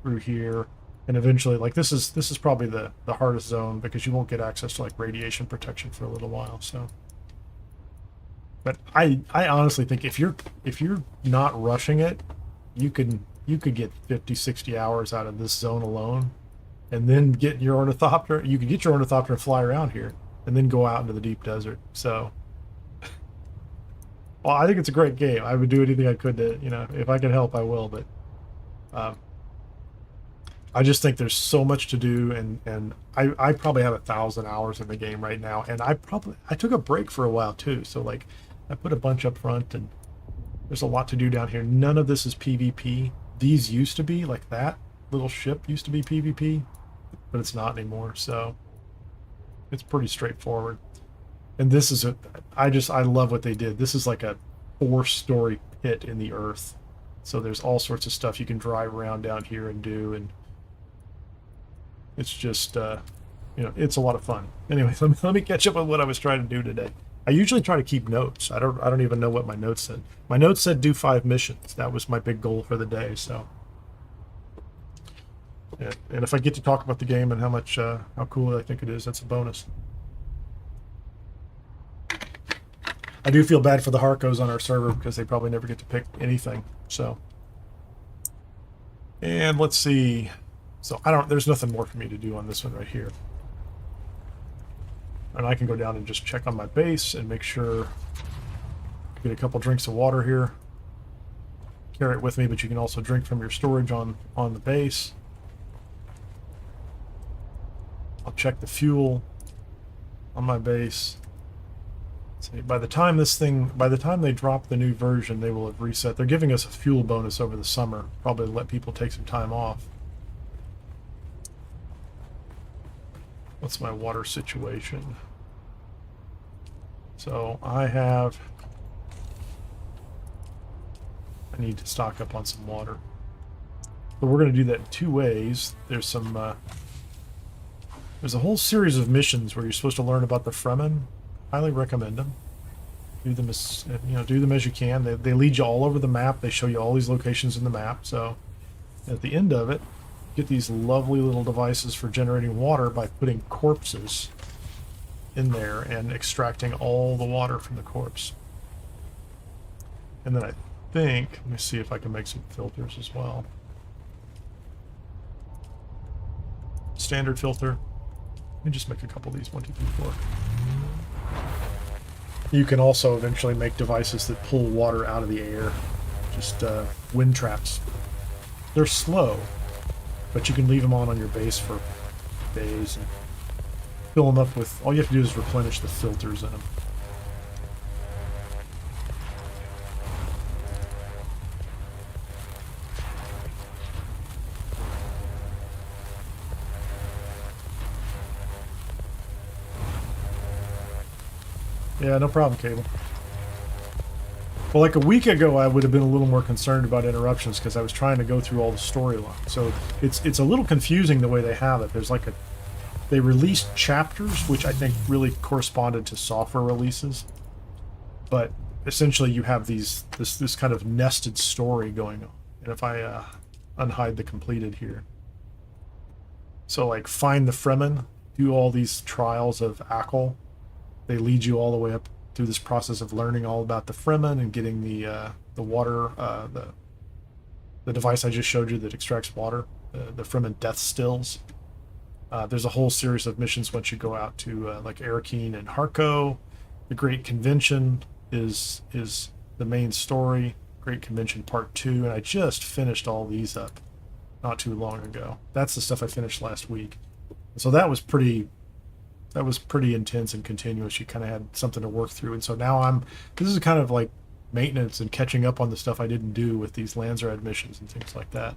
through here, and eventually, like this is probably the hardest zone, because you won't get access to like radiation protection for a little while. So, but I honestly think if you're not rushing it, you could get 50-60 hours out of this zone alone, and then get your ornithopter. You could get your ornithopter and fly around here, and then go out into the deep desert. So, well, I think it's a great game. I would do anything I could to, you know, if I can help, I will. But I just think there's so much to do, and I probably have 1,000 hours in the game right now, and I took a break for a while too. So like, I put a bunch up front, and there's a lot to do down here. None of this is PvP. These used to be, like that little ship used to be PvP, but it's not anymore. So it's pretty straightforward. And this is I love what they did. This is like a 4-story pit in the earth. So there's all sorts of stuff you can drive around down here and do, and it's just, you know, it's a lot of fun. Anyway, let me catch up with what I was trying to do today. I usually try to keep notes. I don't even know what my notes said. My notes said do 5 missions. That was my big goal for the day. So, yeah. And if I get to talk about the game and how much how cool I think it is, that's a bonus. I do feel bad for the Harkos on our server because they probably never get to pick anything. So, and let's see. So there's nothing more for me to do on this one right here. And I can go down and just check on my base and make sure, get a couple drinks of water here. Carry it with me, but you can also drink from your storage on the base. I'll check the fuel on my base. See, by the time they drop the new version, they will have reset. They're giving us a fuel bonus over the summer, probably to let people take some time off. What's my water situation? So I need to stock up on some water. But we're going to do that in two ways. There's a whole series of missions where you're supposed to learn about the Fremen. Highly recommend them. Do them as you can. They lead you all over the map. They show you all these locations in the map. So at the end of it, get these lovely little devices for generating water by putting corpses in there and extracting all the water from the corpse. And then let me see if I can make some filters as well. Standard filter. Let me just make a couple of these. 1, 2, 3, 4. You can also eventually make devices that pull water out of the air. Just wind traps. They're slow, but you can leave them on your base for days and fill them up with, all you have to do is replenish the filters in them. Yeah, no problem, Cable. Well, like a week ago, I would have been a little more concerned about interruptions because I was trying to go through all the storyline. So it's a little confusing the way they have it. There's like they released chapters, which I think really corresponded to software releases. But essentially, you have this kind of nested story going on. And if I unhide the completed here, so like find the Fremen, do all these trials of Ackle. They lead you all the way up through this process of learning all about the Fremen and getting the water, the device I just showed you that extracts water, the Fremen death stills. There's a whole series of missions once you go out to like Arrakis and Harko. The Great Convention is the main story. Great Convention Part 2, and I just finished all these up not too long ago. That's the stuff I finished last week. So that was pretty intense and continuous. You kind of had something to work through. And so now this is kind of like maintenance and catching up on the stuff I didn't do with these Landsraad missions and things like that.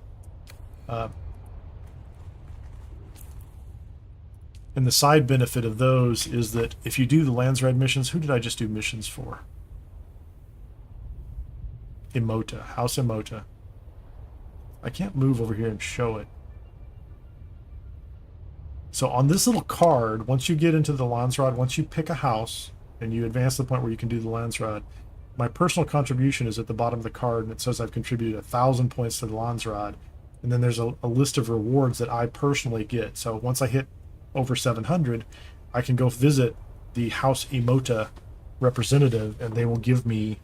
And the side benefit of those is that if you do the Landsraad missions, who did I just do missions for? Imota, House Imota. I can't move over here and show it. So on this little card, once you get into the Landsraad, once you pick a house and you advance to the point where you can do the Landsraad, my personal contribution is at the bottom of the card, and it says I've contributed 1,000 points to the Landsraad. And then there's a list of rewards that I personally get. So once I hit over 700, I can go visit the House Imota representative, and they will give me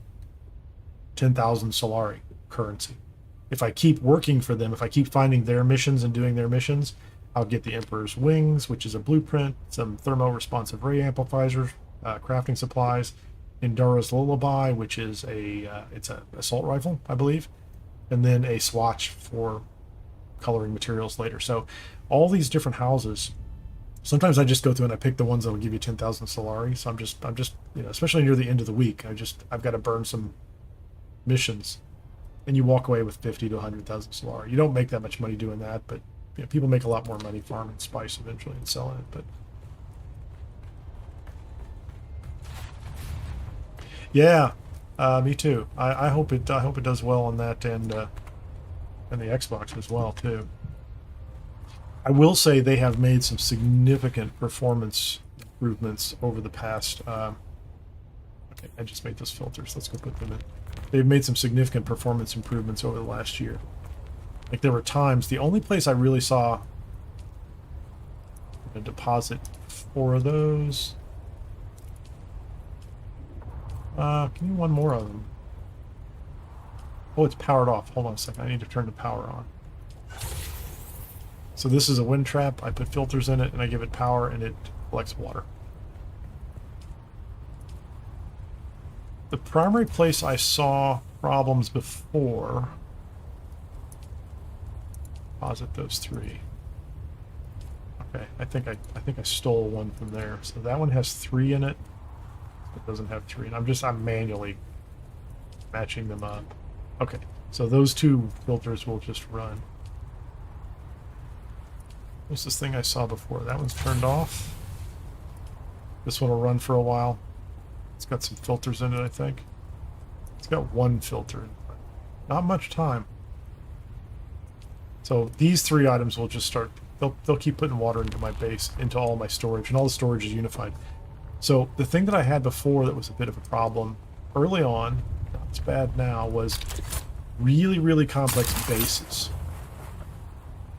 10,000 Solari currency. If I keep working for them, if I keep finding their missions and doing their missions, I'll get the Emperor's Wings, which is a blueprint, some thermo-responsive ray amplifiers, crafting supplies, Indara's Lullaby, which is it's an assault rifle, I believe, and then a swatch for coloring materials later. So all these different houses, sometimes I just go through and I pick the ones that will give you 10,000 Solari. So I'm just especially near the end of the week, I've got to burn some missions, and you walk away with 50 to 100,000 Solari. You don't make that much money doing that, but people make a lot more money farming spice eventually and selling it. But yeah, me too. I hope it does well on that and the Xbox as well too. I will say they have made some significant performance improvements over the past. Okay, I just made those filters. Let's go put them in. They've made some significant performance improvements over the last year. Like there were times, the only place I really saw a deposit 4 of those. Can you one more of them? Oh, it's powered off. Hold on a second. I need to turn the power on. So this is a wind trap. I put filters in it, and I give it power, and it collects water. The primary place I saw problems before... Deposit those three. Okay, I think I stole one from there. So that one has 3 in it. It doesn't have 3, and I'm manually matching them up. Okay, so those 2 filters will just run. What's this thing I saw before? That one's turned off. This one will run for a while. It's got some filters in it, I think. It's got 1 filter in it. Not much time. So these 3 items will just start, they'll keep putting water into my base, into all my storage, and all the storage is unified. So the thing that I had before that was a bit of a problem early on, not as bad now, was really, really complex bases.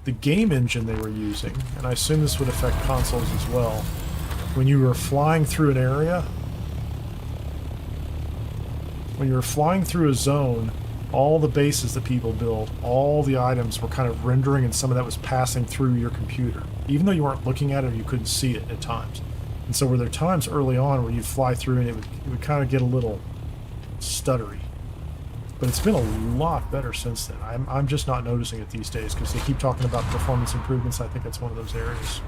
The game engine they were using, and I assume this would affect consoles as well, when you were flying through an area, when you were flying through a zone, all the bases that people build, all the items were kind of rendering, and some of that was passing through your computer. Even though you weren't looking at it, you couldn't see it at times. And so were there times early on where you'd fly through and it would kind of get a little stuttery. But it's been a lot better since then. I'm just not noticing it these days because they keep talking about performance improvements. I think that's one of those areas.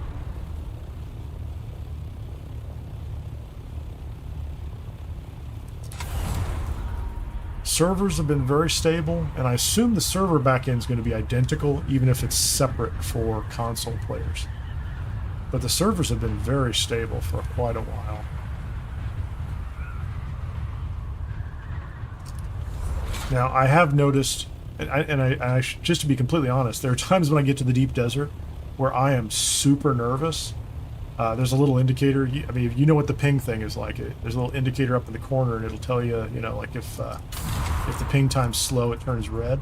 Servers have been very stable, and I assume the server backend is going to be identical, even if it's separate for console players. But the servers have been very stable for quite a while. Now, I have noticed, just to be completely honest, there are times when I get to the deep desert where I am super nervous. There's a little indicator. I mean, you know what the ping thing is like. There's a little indicator up in the corner, and it'll tell you, you know, like if the ping time's slow, it turns red.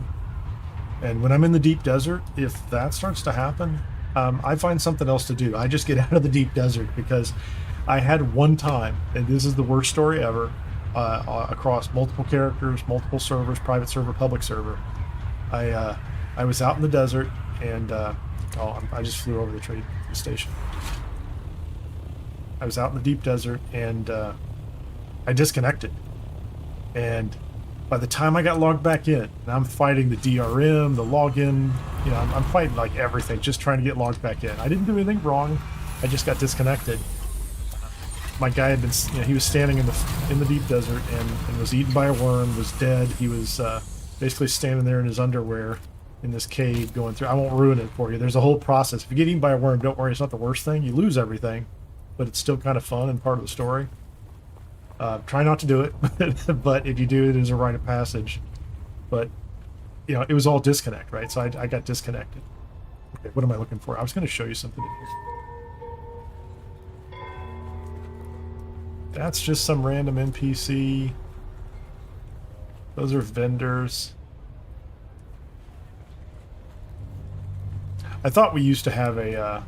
And when I'm in the deep desert, if that starts to happen, I find something else to do. I just get out of the deep desert because I had one time, and this is the worst story ever, across multiple characters, multiple servers, private server, public server. I was out in the desert, and I just flew over the trade station. I was out in the deep desert, and I disconnected. And by the time I got logged back in, and I'm fighting the DRM, the login, you know, I'm fighting like everything, just trying to get logged back in. I didn't do anything wrong. I just got disconnected. My guy had been, you know, he was standing in the deep desert and was eaten by a worm, was dead. He was basically standing there in his underwear in this cave going through. I won't ruin it for you. There's a whole process. If you get eaten by a worm, don't worry, it's not the worst thing. You lose everything, but it's still kind of fun and part of the story. Try not to do it, but if you do, it is a rite of passage. But, you know, it was all disconnect, right? So I got disconnected. Okay, what am I looking for? I was going to show you something. That's just some random NPC. Those are vendors. I thought we used to have a...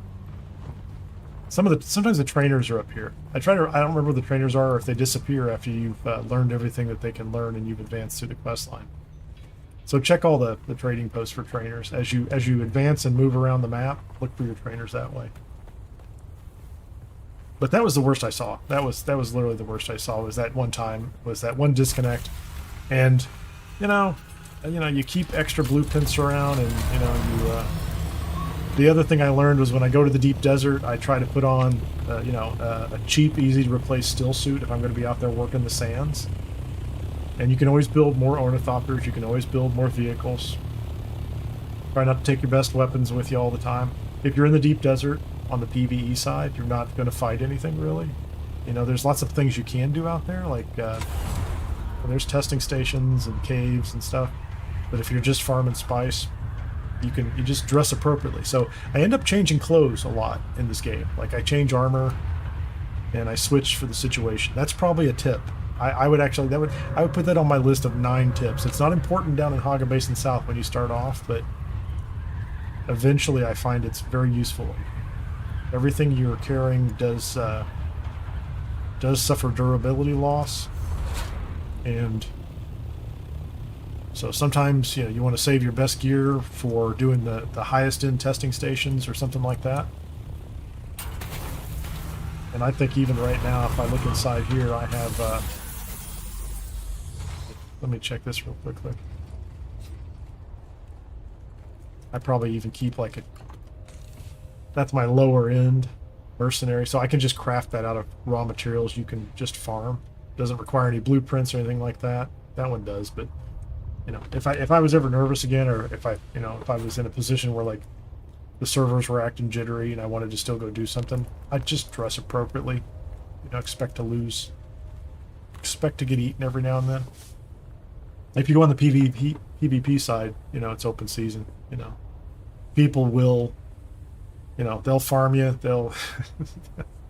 sometimes the trainers are up here. I don't remember where the trainers are, or if they disappear after you've learned everything that they can learn and you've advanced through the quest line. So check all the trading posts for trainers. As you advance and move around the map, look for your trainers that way. But that was the worst I saw. That was literally the worst I saw, was that one time, was that one disconnect. And, you know, you keep extra blueprints around, and, you know, the other thing I learned was when I go to the deep desert, I try to put on, a cheap, easy-to-replace still suit if I'm going to be out there working the sands. And you can always build more ornithopters, you can always build more vehicles. Try not to take your best weapons with you all the time. If you're in the deep desert, on the PvE side, you're not going to fight anything, really. You know, there's lots of things you can do out there, like, there's testing stations and caves and stuff. But if you're just farming spice, you just dress appropriately. So I end up changing clothes a lot in this game. Like, I change armor and I switch for the situation. That's probably a tip. I would put that on my list of 9 tips. It's not important down in Haga Basin South when you start off, but eventually I find it's very useful. Everything you're carrying does suffer durability loss, And so sometimes, you know, you want to save your best gear for doing the highest end testing stations or something like that. And I think even right now, if I look inside here, I have, let me check this real quickly. I probably even keep like that's my lower end mercenary, so I can just craft that out of raw materials you can just farm. Doesn't require any blueprints or anything like that. That one does, but you know, if I was ever nervous again, or if I, you know, if I was in a position where like the servers were acting jittery and I wanted to still go do something, I'd just dress appropriately. You know, expect to lose, expect to get eaten every now and then. If you go on the PvP side, you know, it's open season. You know, people will, you know, they'll farm you, they'll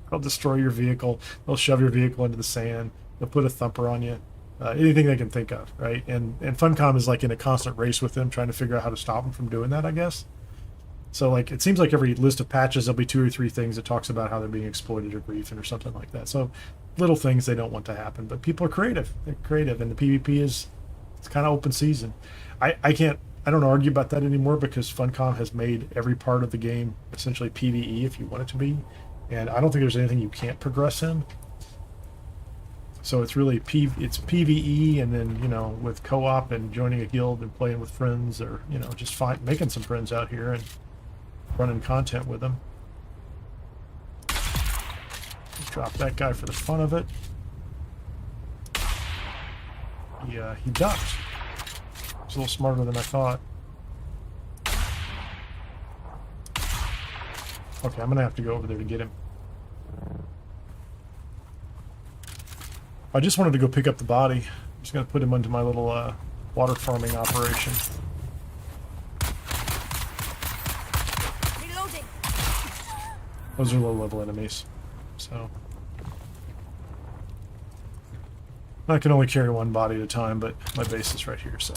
they'll destroy your vehicle, they'll shove your vehicle into the sand, they'll put a thumper on you, anything they can think of, right? And Funcom is like in a constant race with them, trying to figure out how to stop them from doing that, I guess. So like, it seems like every list of patches there'll be 2 or 3 things that talks about how they're being exploited or griefing or something like that. So little things they don't want to happen, but people are creative. They're creative, and the PvP is, it's kind of open season. I don't argue about that anymore, because Funcom has made every part of the game essentially PvE if you want it to be, and I don't think there's anything you can't progress in. So it's really it's PvE, and then, you know, with co-op and joining a guild and playing with friends, or, you know, just making some friends out here and running content with them. Drop that guy for the fun of it. He ducked. He's a little smarter than I thought. Okay, I'm gonna have to go over there to get him. I just wanted to go pick up the body. I'm just gonna put him into my little water farming operation. Reloading. Those are low-level enemies, so I can only carry one body at a time, but my base is right here, so.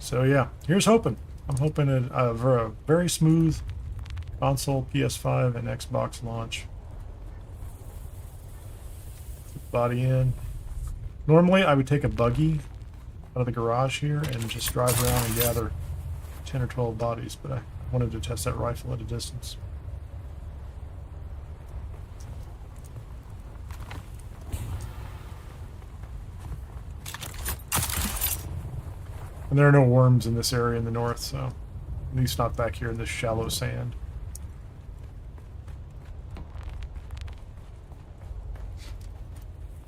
So yeah, here's hoping. I'm hoping for a very smooth console, PS5, and Xbox launch. Body in. Normally, I would take a buggy out of the garage here and just drive around and gather 10 or 12 bodies, but I wanted to test that rifle at a distance. And there are no worms in this area in the north, so at least not back here in this shallow sand.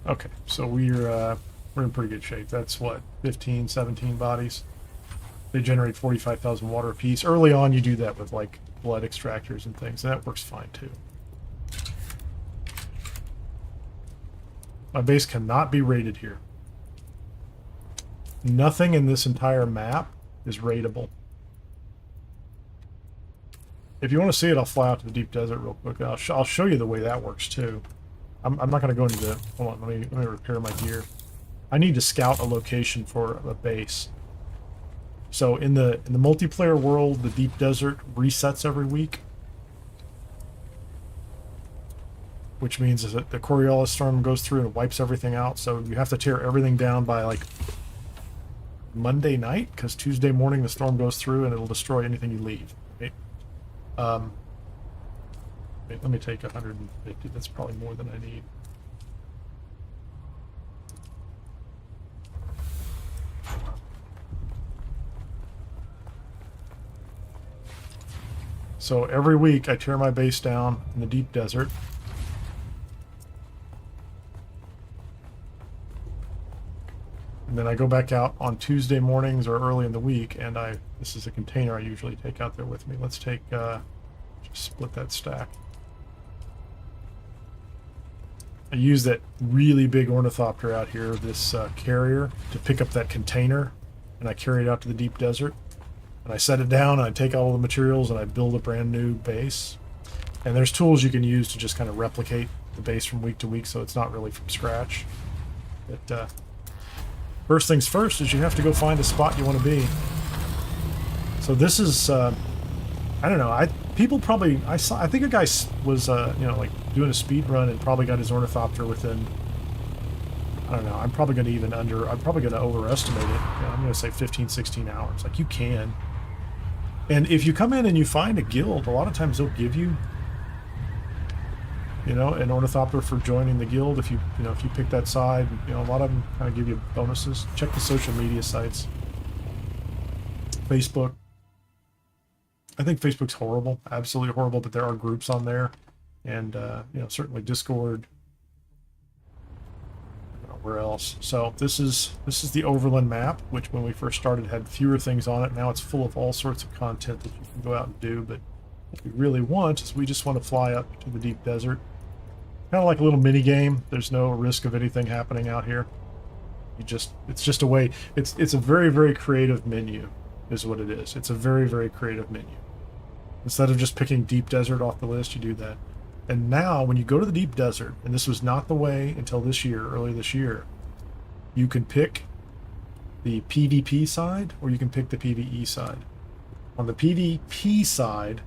Okay, so we're in pretty good shape. That's what, 15, 17 bodies. They generate 45,000 water apiece. Early on, you do that with like blood extractors and things, and that works fine too. My base cannot be raided here. Nothing in this entire map is raidable. If you want to see it, I'll fly out to the deep desert real quick. I'll show you the way that works too. I'm not going to go into the... Hold on, let me repair my gear. I need to scout a location for a base. So in the multiplayer world, the deep desert resets every week, which means that the Coriolis storm goes through and wipes everything out. So you have to tear everything down by like Monday night, because Tuesday morning the storm goes through and it'll destroy anything you leave. Right? Wait, let me take 150. That's probably more than I need. So every week I tear my base down in the deep desert. And then I go back out on Tuesday mornings or early in the week, and this is a container I usually take out there with me. Let's take, just split that stack. I use that really big ornithopter out here, this carrier, to pick up that container, and I carry it out to the deep desert. And I set it down, and I take all the materials, and I build a brand new base. And there's tools you can use to just kind of replicate the base from week to week, so it's not really from scratch. But first things first is you have to go find a spot you want to be. So this is, I don't know, people probably, I think a guy was, you know, like doing a speed run and probably got his ornithopter within, I don't know, I'm probably going to overestimate it. You know, I'm going to say 15, 16 hours. Like, you can. And if you come in and you find a guild, a lot of times they'll give you, you know, an ornithopter for joining the guild. If you pick that side, you know, a lot of them kind of give you bonuses. Check the social media sites. Facebook. I think Facebook's horrible, absolutely horrible, but there are groups on there, and you know, certainly Discord. I don't know where else? So this is the Overland Map, which when we first started had fewer things on it. Now it's full of all sorts of content that you can go out and do. But what we really want is we just want to fly up to the deep desert, kind of like a little mini game. There's no risk of anything happening out here. It's just a way. It's a very, very creative menu, is what it is. It's a very, very creative menu. Instead of just picking deep desert off the list, you do that. And now, when you go to the deep desert, and this was not the way until this year, early this year, you can pick the PvP side, or you can pick the PvE side. On the PvP side,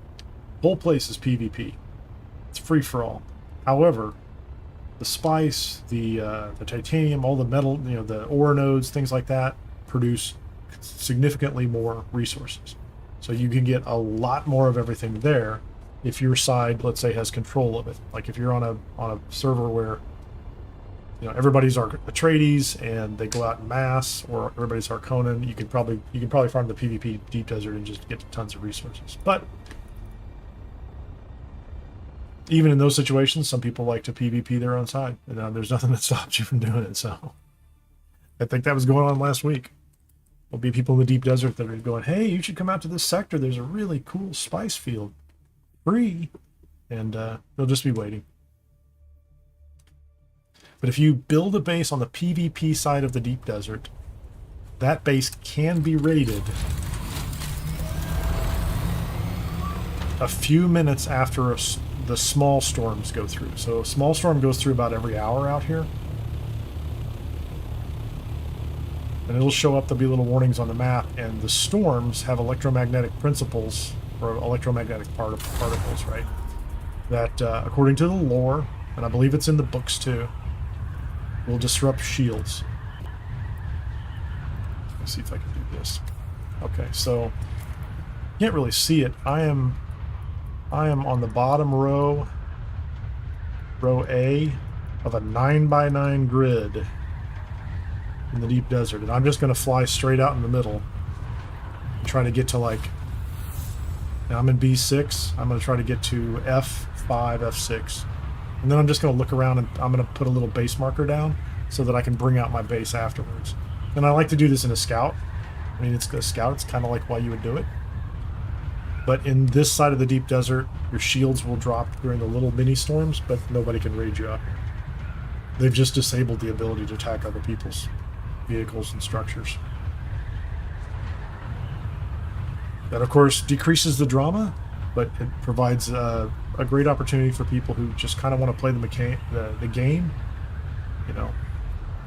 the whole place is PvP. It's free for all. However, the spice, the titanium, all the metal, you know, the ore nodes, things like that, produce significantly more resources. So you can get a lot more of everything there if your side, let's say, has control of it. Like if you're on a server where, you know, everybody's Atreides and they go out in mass, or everybody's Harkonnen, you can probably farm the PvP deep desert and just get tons of resources. But even in those situations, some people like to PvP their own side, and there's nothing that stops you from doing it. So I think that was going on last week. There'll be people in the deep desert that are going, hey, you should come out to this sector. There's a really cool spice field. Free. And they'll just be waiting. But if you build a base on the PvP side of the deep desert, that base can be raided a few minutes after the small storms go through. So a small storm goes through about every hour out here. And it'll show up, there'll be little warnings on the map, and the storms have electromagnetic principles, or electromagnetic particles, right? That, according to the lore, and I believe it's in the books too, will disrupt shields. Let's see if I can do this. Okay, so, you can't really see it. I am on the bottom row A, of a 9x9 grid in the deep desert, and I'm just going to fly straight out in the middle and try to get to, like, now I'm in B6, I'm going to try to get to F5, F6, and then I'm just going to look around and I'm going to put a little base marker down so that I can bring out my base afterwards. And I like to do this in a scout. I mean, it's a scout, it's kind of like why you would do it. But in this side of the deep desert, your shields will drop during the little mini storms, but nobody can raid you out here. They've just disabled the ability to attack other people's vehicles and structures. That, of course, decreases the drama, but it provides a great opportunity for people who just kind of want to play the game, you know,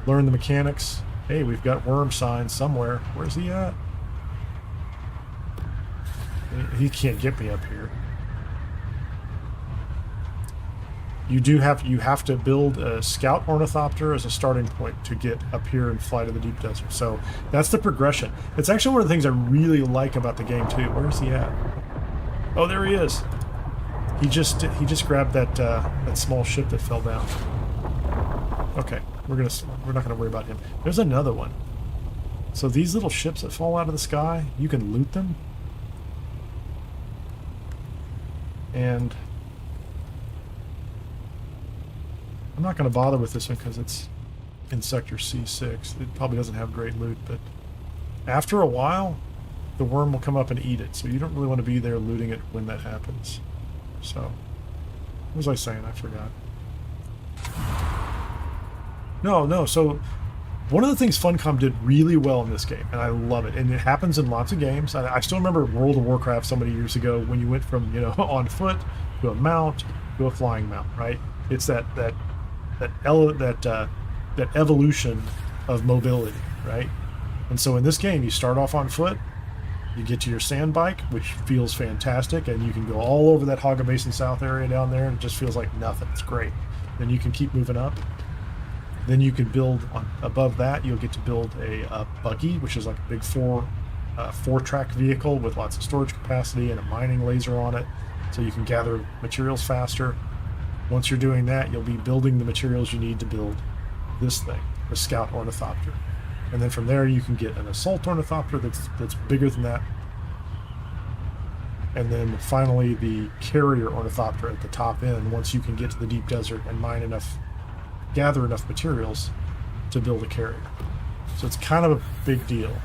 learn the mechanics. Hey, we've got worm signs somewhere. Where's he at? He can't get me up here. You have to build a scout ornithopter as a starting point to get up here and fly to the deep desert. So that's the progression. It's actually one of the things I really like about the game too. Where is he at? Oh, there he is. He just grabbed that small ship that fell down. Okay, we're not gonna worry about him. There's another one. So these little ships that fall out of the sky, you can loot them. And I'm not going to bother with this one because it's in Sector C6. It probably doesn't have great loot, but after a while, the worm will come up and eat it. So you don't really want to be there looting it when that happens. So, what was I saying? I forgot. No. So, one of the things Funcom did really well in this game, and I love it, and it happens in lots of games. I still remember World of Warcraft so many years ago when you went from, you know, on foot to a mount to a flying mount, right? It's that evolution of mobility, right? And so in this game, you start off on foot, You get to your sand bike, which feels fantastic, and you can go all over that Haga Basin South area down there, and it just feels like nothing. It's great. Then you can keep moving up. Then you can build above that. You'll get to build a buggy, which is like a big four-track vehicle with lots of storage capacity and a mining laser on it, so you can gather materials faster. Once you're doing that, you'll be building the materials you need to build this thing, the Scout Ornithopter. And then from there, you can get an Assault Ornithopter that's bigger than that. And then finally, the Carrier Ornithopter at the top end, once you can get to the deep desert and gather enough materials to build a carrier. So it's kind of a big deal.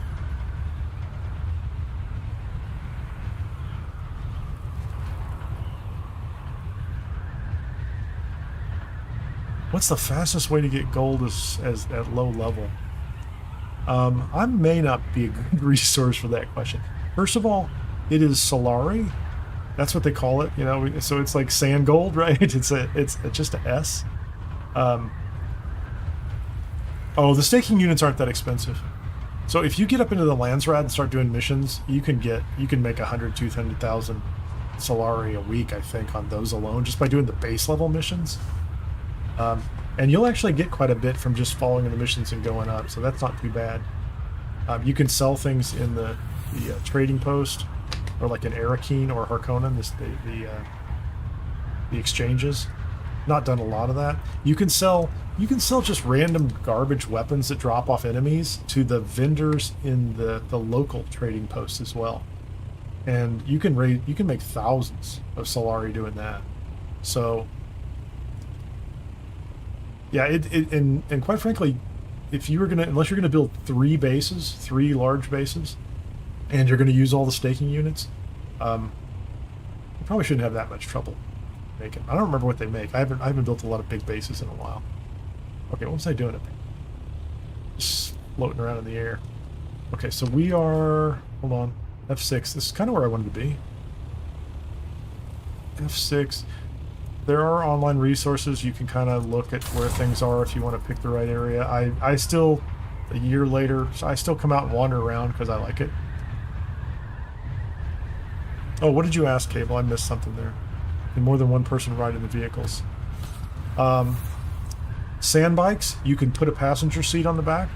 What's the fastest way to get gold as at low level? I may not be a good resource for that question. First of all, it is Solari. That's what they call it, you know. So it's like sand gold, right? It's just a S. Oh, the staking units aren't that expensive. So if you get up into the Landsraad and start doing missions, you can make 200,000 Solari a week, I think, on those alone, just by doing the base level missions. And you'll actually get quite a bit from just following the missions and going up, so that's not too bad. You can sell things in the trading post, or like in Arrakis or Harkonnen, the exchanges. Not done a lot of that. You can sell just random garbage weapons that drop off enemies to the vendors in the local trading posts as well. And you can make thousands of Solari doing that. So yeah, and quite frankly, unless you're gonna build three large bases, and you're gonna use all the staking units, you probably shouldn't have that much trouble making. I don't remember what they make. I haven't built a lot of big bases in a while. Okay, what was I doing up there? Just floating around in the air. Okay, so we are, hold on, F6. This is kind of where I wanted to be. F6. There are online resources. You can kind of look at where things are if you want to pick the right area. I still, a year later, I still come out and wander around because I like it. Oh, what did you ask, Cable? I missed something there. Can more than one person ride in the vehicles? Sand bikes, you can put a passenger seat on the back.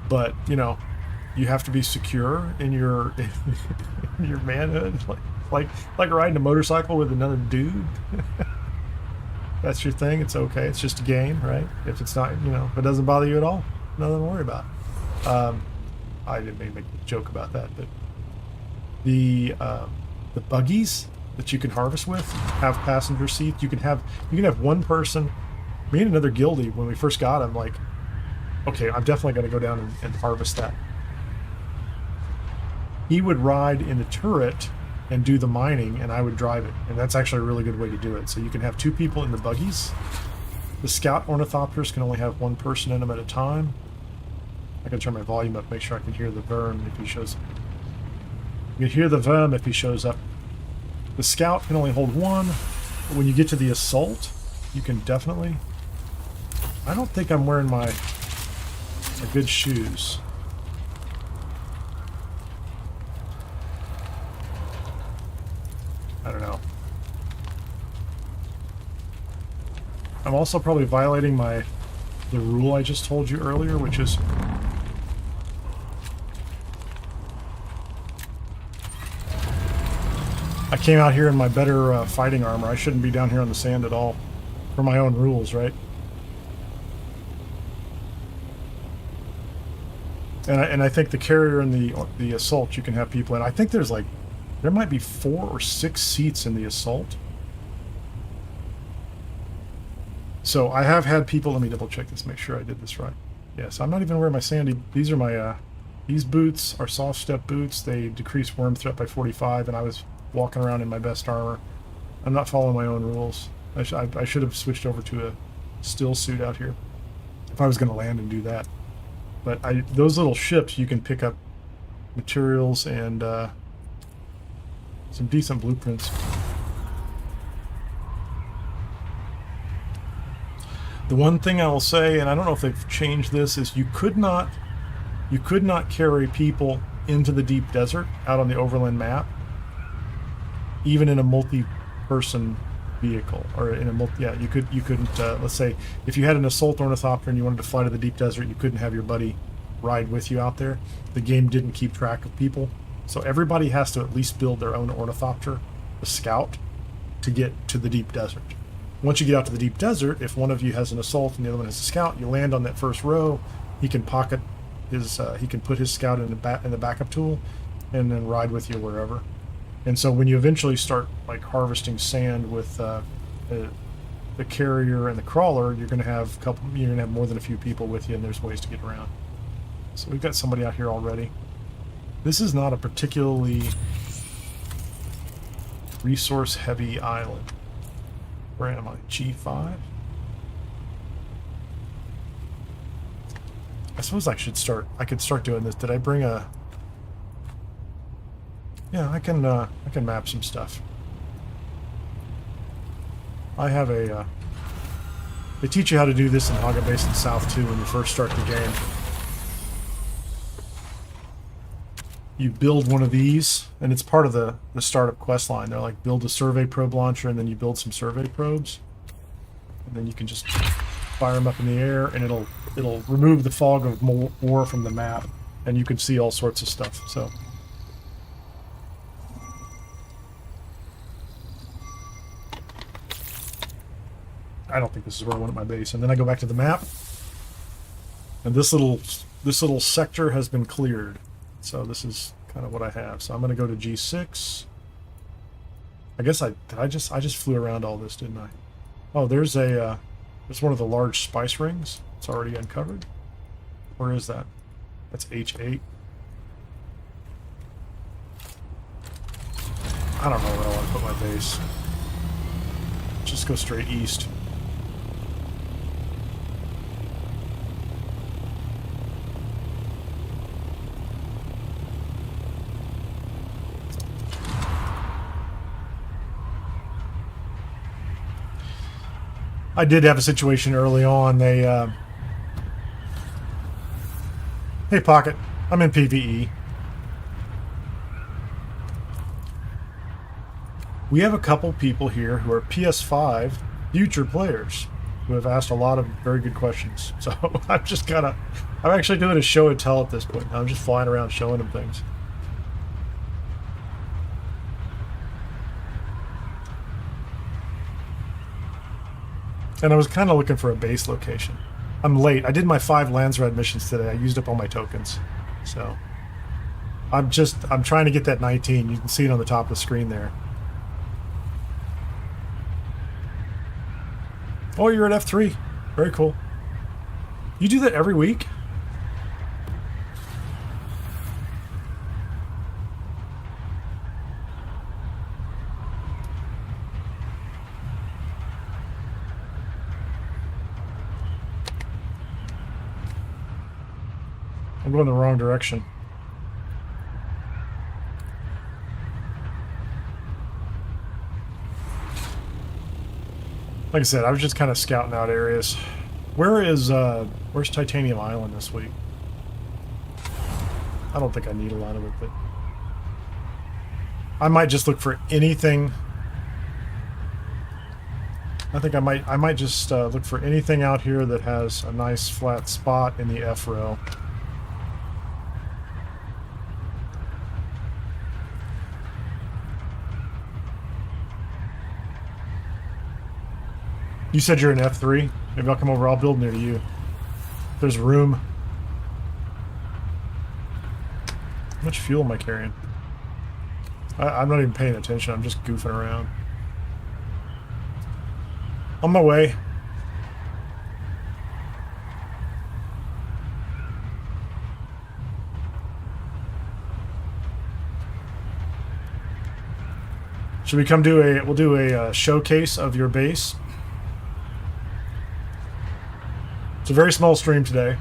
But, you know, you have to be secure in your in your manhood. Like riding a motorcycle with another dude. That's your thing, it's okay. It's just a game, right? If it's not, you know, if it doesn't bother you at all, nothing to worry about. I didn't mean to make a joke about that, but the buggies that you can harvest with have passenger seats. You can have one person. Me and another guildie, when we first got him, like, okay, I'm definitely going to go down and harvest that. He would ride in the turret and do the mining, and I would drive it. And that's actually a really good way to do it. So you can have two people in the buggies. The Scout Ornithopters can only have one person in them at a time. I can turn my volume up, make sure I can hear the Verm if he shows up. You can hear the Verm if he shows up. The Scout can only hold one. But when you get to the Assault, you can definitely... I don't think I'm wearing my good shoes. I don't know. I'm also probably violating the rule I just told you earlier, which is I came out here in my better fighting armor. I shouldn't be down here on the sand at all, for my own rules, right? And I think the carrier and the assault you can have people in. I think there might be 4 or 6 seats in the assault. So I have had people, let me double check this, make sure I did this right. Yes, I'm not even wearing my sandy, these are my, these boots are soft step boots. They decrease worm threat by 45, and I was walking around in my best armor. I'm not following my own rules. I should have switched over to a still suit out here if I was going to land and do that. But those little ships, you can pick up materials and some decent blueprints. The one thing I will say, and I don't know if they've changed this, is you could not carry people into the deep desert out on the Overland Map, even in a multi-person vehicle, or in a you couldn't let's say if you had an assault ornithopter and you wanted to fly to the deep desert, you couldn't have your buddy ride with you out there. The game didn't keep track of people, so everybody has to at least build their own ornithopter, the scout, to get to the deep desert. Once you get out to the deep desert, if one of you has an assault and the other one has a scout, you land on that first row. He can pocket his he can put his scout in the backup tool and then ride with you wherever. And so when you eventually start like harvesting sand with the carrier and the crawler, you're going to have more than a few people with you, and there's ways to get around. So we've got somebody out here already. This is not a particularly resource heavy island. Where am I? G5? I suppose I could start doing this. Did I bring a... Yeah, I can map some stuff. I have a... They teach you how to do this in Haga Basin South 2 when you first start the game. You build one of these, and it's part of the startup quest line. They're like, build a survey probe launcher, and then you build some survey probes. And then you can just fire them up in the air, and it'll remove the fog of war from the map, and you can see all sorts of stuff. So I don't think this is where I want my base. And then I go back to the map, and this little sector has been cleared. So this is kind of what I have. So I'm going to go to G6. I guess I just flew around all this, didn't I? Oh, there's one of the large spice rings. It's already uncovered. Where is that? That's H8. I don't know where I want to put my base. Just go straight east. I did have a situation early on. They, hey Pocket, I'm in PvE. We have a couple people here who are PS5 future players who have asked a lot of very good questions. So I'm actually doing a show and tell at this point. I'm just flying around showing them things. And I was kind of looking for a base location. I'm late. I did my 5 Landsraad missions today. I used up all my tokens. So I'm trying to get that 19. You can see it on the top of the screen there. Oh, you're at F3. Very cool. You do that every week? I'm going the wrong direction. Like I said, I was just kind of scouting out areas. Where's Titanium Island this week? I don't think I need a lot of it, but I might just look for anything. I think I might just look for anything out here that has a nice flat spot in the F row. You said you're in F3? Maybe I'll come over. I'll build near you. If there's room. How much fuel am I carrying? I'm not even paying attention. I'm just goofing around. On my way. Should we come do we'll do a showcase of your base? It's a very small stream today.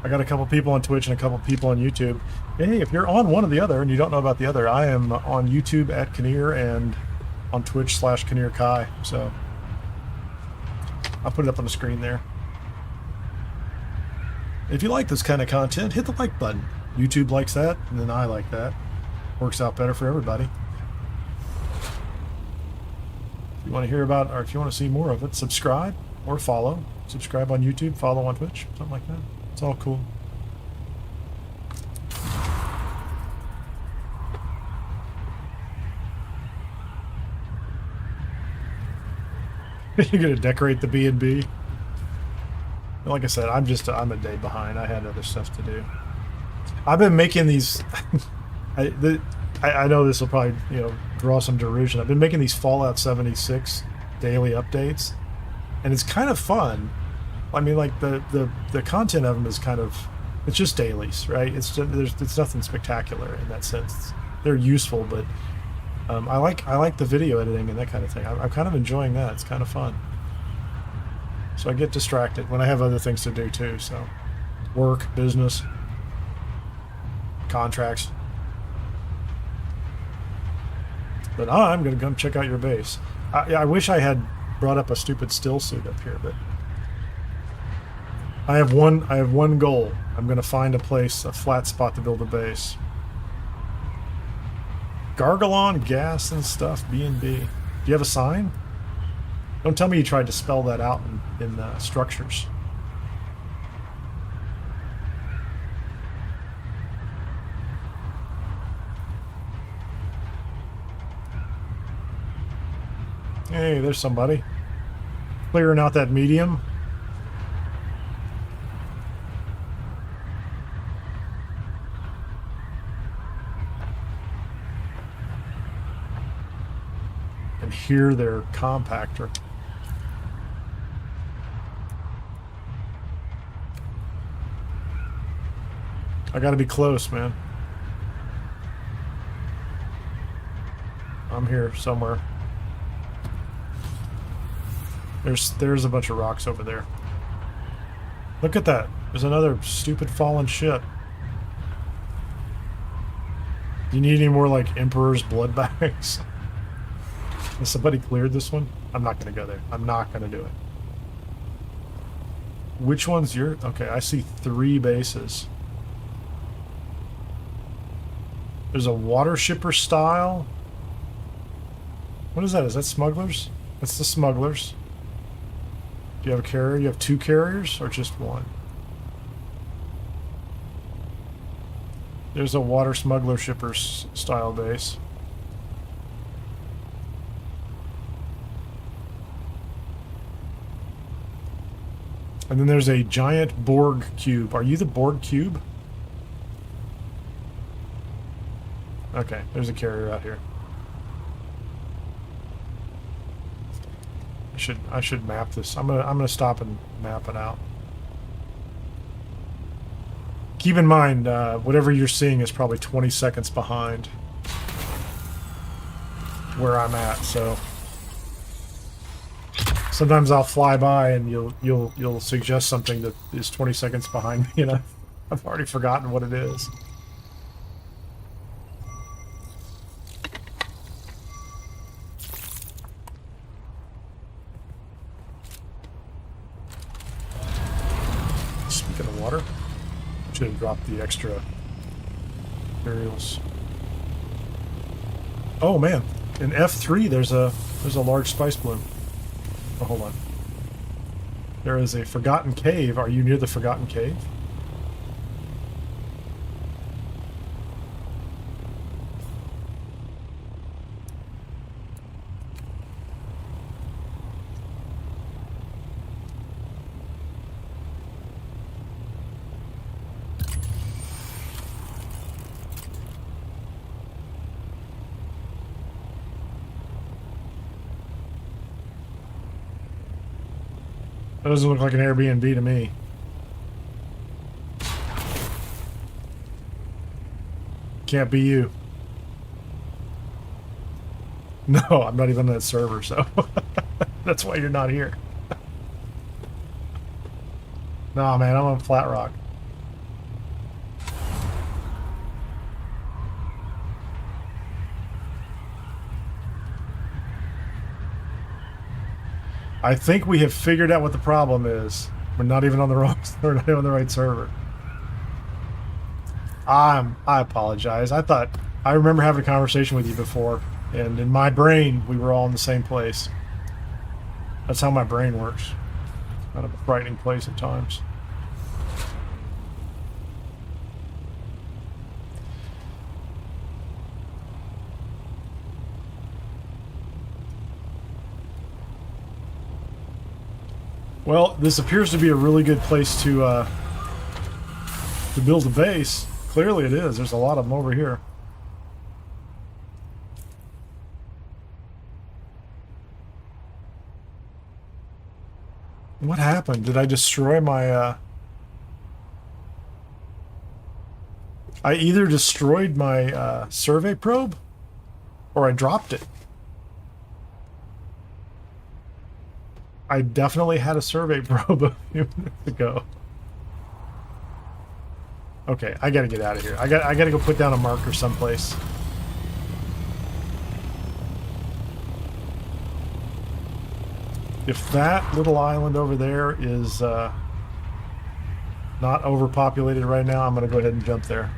I got a couple people on Twitch and a couple people on YouTube. Hey, if you're on one or the other and you don't know about the other, I am on YouTube at Kineer and on Twitch /Kineer Kai. So I'll put it up on the screen there. If you like this kind of content, hit the like button. YouTube likes that, and then I like that. Works out better for everybody. If you want to hear about, or if you want to see more of it, subscribe or follow. Subscribe on YouTube, follow on Twitch, something like that. It's all cool. You're gonna decorate the B&B. Like I said, I'm a day behind. I had other stuff to do. I've been making these. I know this will probably draw some derision. I've been making these Fallout 76 daily updates, and it's kind of fun. I mean, like the content of them is kind of, it's just dailies, right? It's nothing spectacular in that sense. They're useful, but I like the video editing and that kind of thing. I'm kind of enjoying that. It's kind of fun. So I get distracted when I have other things to do too. So work, business, contracts. But I'm gonna come check out your base. I wish I had brought up a stupid still suit up here, but I have one goal. I'm gonna find a place, a flat spot to build a base. Gargalon, gas and stuff, B&B. Do you have a sign? Don't tell me you tried to spell that out in structures. Hey, there's somebody. Clearing out that medium. And hear their compactor. I gotta be close, man. I'm here somewhere. There's a bunch of rocks over there. Look at that. There's another stupid fallen ship. Do you need any more, like, Emperor's blood bags? Has somebody cleared this one? I'm not going to go there. I'm not going to do it. Which one's your... Okay, I see 3 bases. There's a water shipper style. What is that? Is that smugglers? That's the smugglers. Do you have a carrier? You have 2 carriers or just 1? There's a water smuggler shipper style base. And then there's a giant Borg cube. Are you the Borg cube? Okay, there's a carrier out here. I should map this. I'm gonna stop and map it out. Keep in mind, whatever you're seeing is probably 20 seconds behind where I'm at. So sometimes I'll fly by and you'll suggest something that is 20 seconds behind me, and I've already forgotten what it is. Speaking of water, should have dropped the extra materials. Oh man, in F3 there's a large spice bloom. Oh, hold on. There is a forgotten cave. Are you near the forgotten cave? That doesn't look like an Airbnb to me. Can't be you. No, I'm not even on that server, so that's why you're not here. Nah, man, I'm on Flat Rock. I think we have figured out what the problem is. We're not even on the wrong. We're not even on the right server. I apologize. I remember having a conversation with you before, and in my brain, we were all in the same place. That's how my brain works. Kind of a frightening place at times. Well, this appears to be a really good place to build a base. Clearly it is. There's a lot of them over here. What happened? Did I destroy my, I either destroyed my, survey probe, or I dropped it. I definitely had a survey probe a few minutes ago. Okay, I gotta get out of here. I gotta go put down a marker someplace. If that little island over there is not overpopulated right now, I'm gonna go ahead and jump there.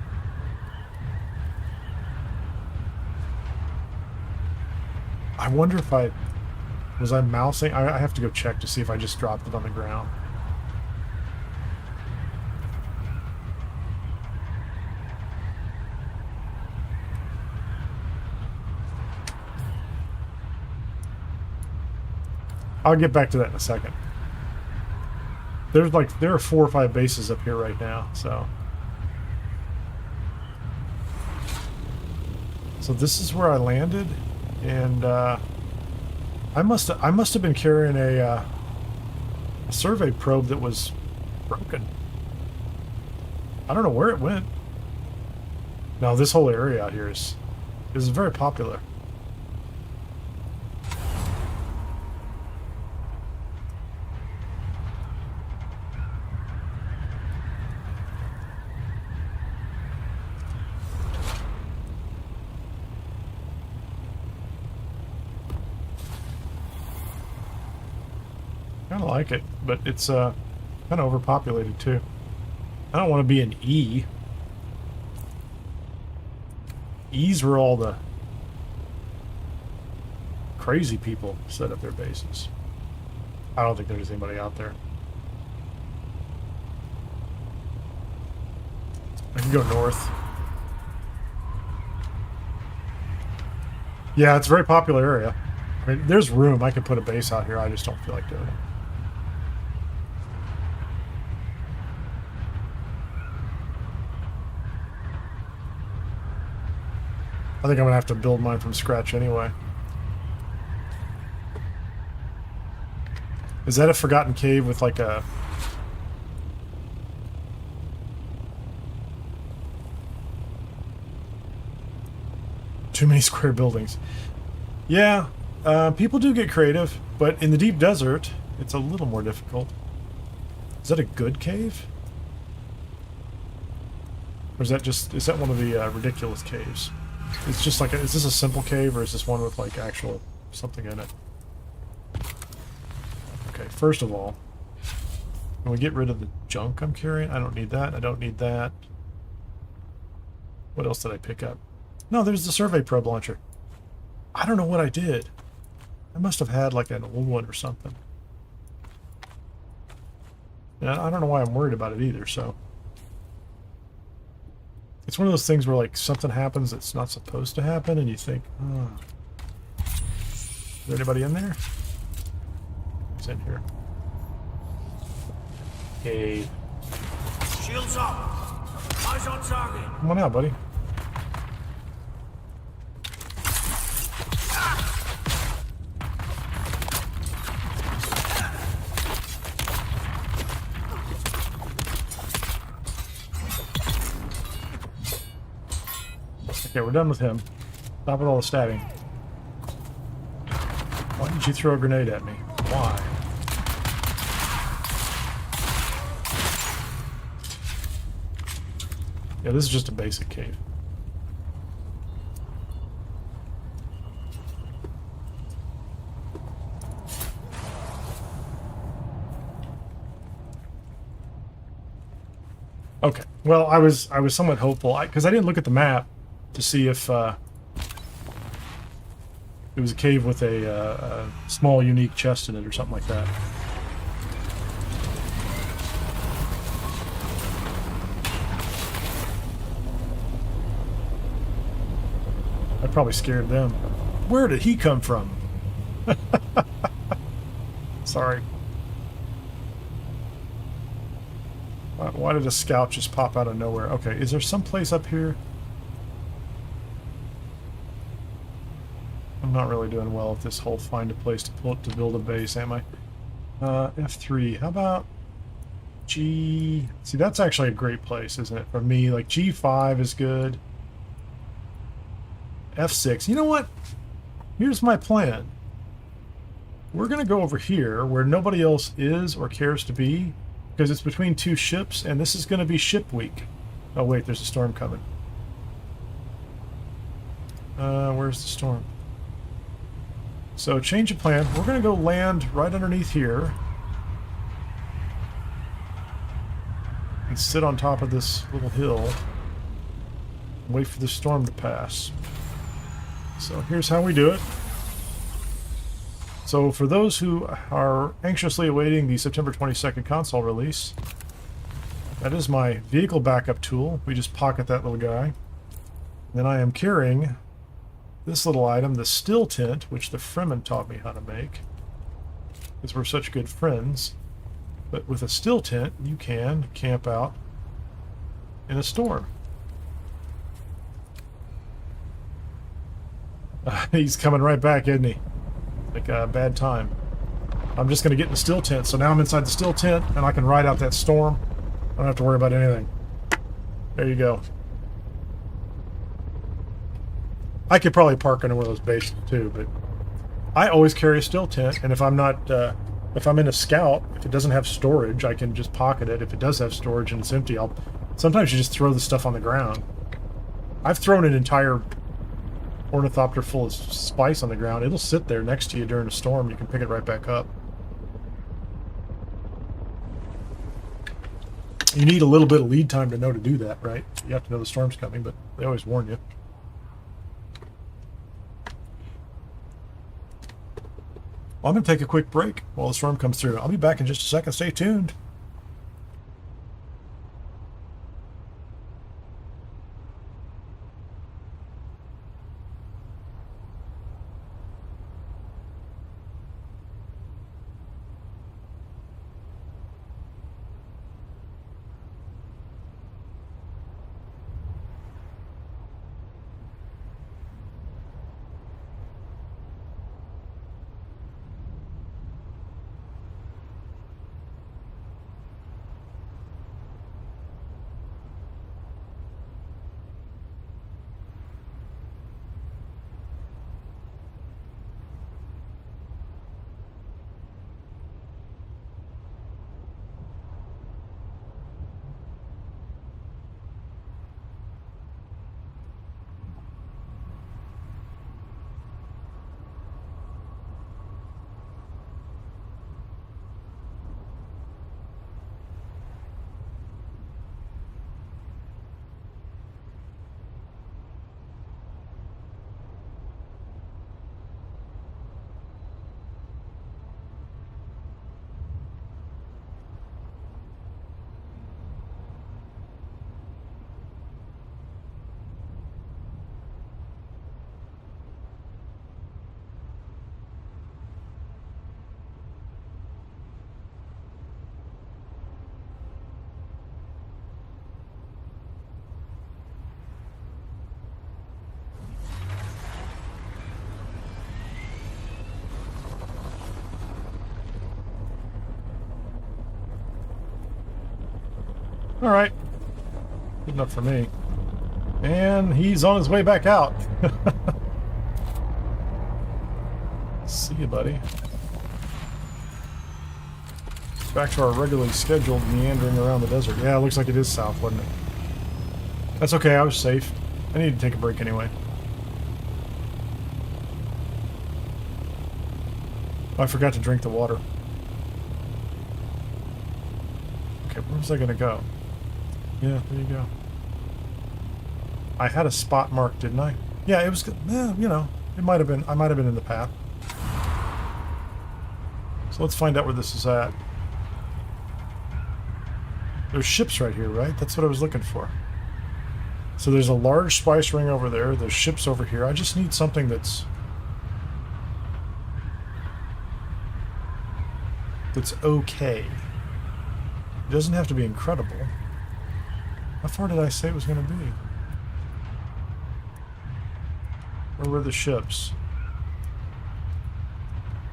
I wonder if was I mousing? I have to go check to see if I just dropped it on the ground. I'll get back to that in a second. There are 4 or 5 bases up here right now, so this is where I landed, and I must have been carrying a survey probe that was broken. I don't know where it went. Now this whole area out here is very popular. I kind of like it, but it's kind of overpopulated too. I don't want to be an E. E's were all the crazy people set up their bases. I don't think there's anybody out there. I can go north. Yeah, it's a very popular area. I mean, there's room. I could put a base out here. I just don't feel like doing it. I think I'm going to have to build mine from scratch anyway. Is that a forgotten cave with like a... Too many square buildings. Yeah, people do get creative, but in the deep desert, it's a little more difficult. Is that a good cave? Or is that one of the ridiculous caves? It's just like, is this a simple cave, or is this one with like actual something in it? Okay, first of all, can we get rid of the junk I'm carrying? I don't need that. I don't need that. What else did I pick up? No, there's the survey probe launcher. I don't know what I did. I must have had like an old one or something. And I don't know why I'm worried about it either, so. It's one of those things where like something happens that's not supposed to happen and you think, oh. Is there anybody in there? Who's in here? Hey. Shields up. Eyes on target. Come on out, buddy. Okay, we're done with him. Stop with all the stabbing. Why did you throw a grenade at me? Why? Yeah, this is just a basic cave. Okay, Well, I was somewhat hopeful because I didn't look at the map to see if it was a cave with a small, unique chest in it or something like that. I probably scared them. Where did he come from? Sorry. Why did a scout just pop out of nowhere? Okay, is there some place up here? I'm not really doing well with this whole find a place to build a base, am I? F3. How about G? See, that's actually a great place, isn't it? For me, like G5 is good. F6. You know what? Here's my plan. We're going to go over here where nobody else is or cares to be because it's between two ships, and this is going to be ship week. Oh, wait, there's a storm coming. Where's the storm? So, change of plan. We're going to go land right underneath here and sit on top of this little hill and wait for the storm to pass. So here's how we do it. So for those who are anxiously awaiting the September 22nd console release, that is my vehicle backup tool. We just pocket that little guy. Then I am carrying this little item, the still tent, which the Fremen taught me how to make, because we're such good friends. But with a still tent, you can camp out in a storm. He's coming right back, isn't he? Like a bad time. I'm just going to get in the still tent. So now I'm inside the still tent, and I can ride out that storm. I don't have to worry about anything. There you go. I could probably park under one of those bases too, but I always carry a still tent, and if I'm not, if I'm in a scout, if it doesn't have storage, I can just pocket it. If it does have storage and it's empty, sometimes you just throw the stuff on the ground. I've thrown an entire ornithopter full of spice on the ground. It'll sit there next to you during a storm. You can pick it right back up. You need a little bit of lead time to know to do that, right? You have to know the storm's coming, but they always warn you. Well, I'm going to take a quick break while the storm comes through. I'll be back in just a second. Stay tuned. All right. Good enough for me. And he's on his way back out. See you, buddy. Back to our regularly scheduled meandering around the desert. Yeah, it looks like it is south, wasn't it? That's okay, I was safe. I need to take a break anyway. Oh, I forgot to drink the water. Okay, where was I going to go? Yeah, there you go. I had a spot marked, didn't I? Yeah, it was good. Yeah, you know, it might have been. I might have been in the path. So let's find out where this is at. There's ships right here, right? That's what I was looking for. So there's a large spice ring over there. There's ships over here. I just need something that's okay. It doesn't have to be incredible. How far did I say it was going to be? Where were the ships?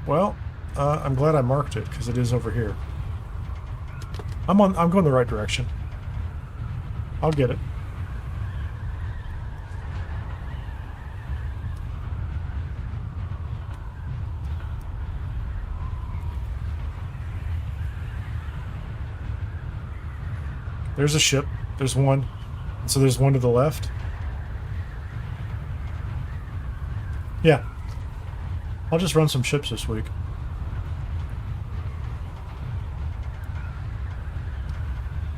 Well, I'm glad I marked it because it is over here. I'm going the right direction. I'll get it. There's a ship. There's one. So there's one to the left. Yeah. I'll just run some ships this week.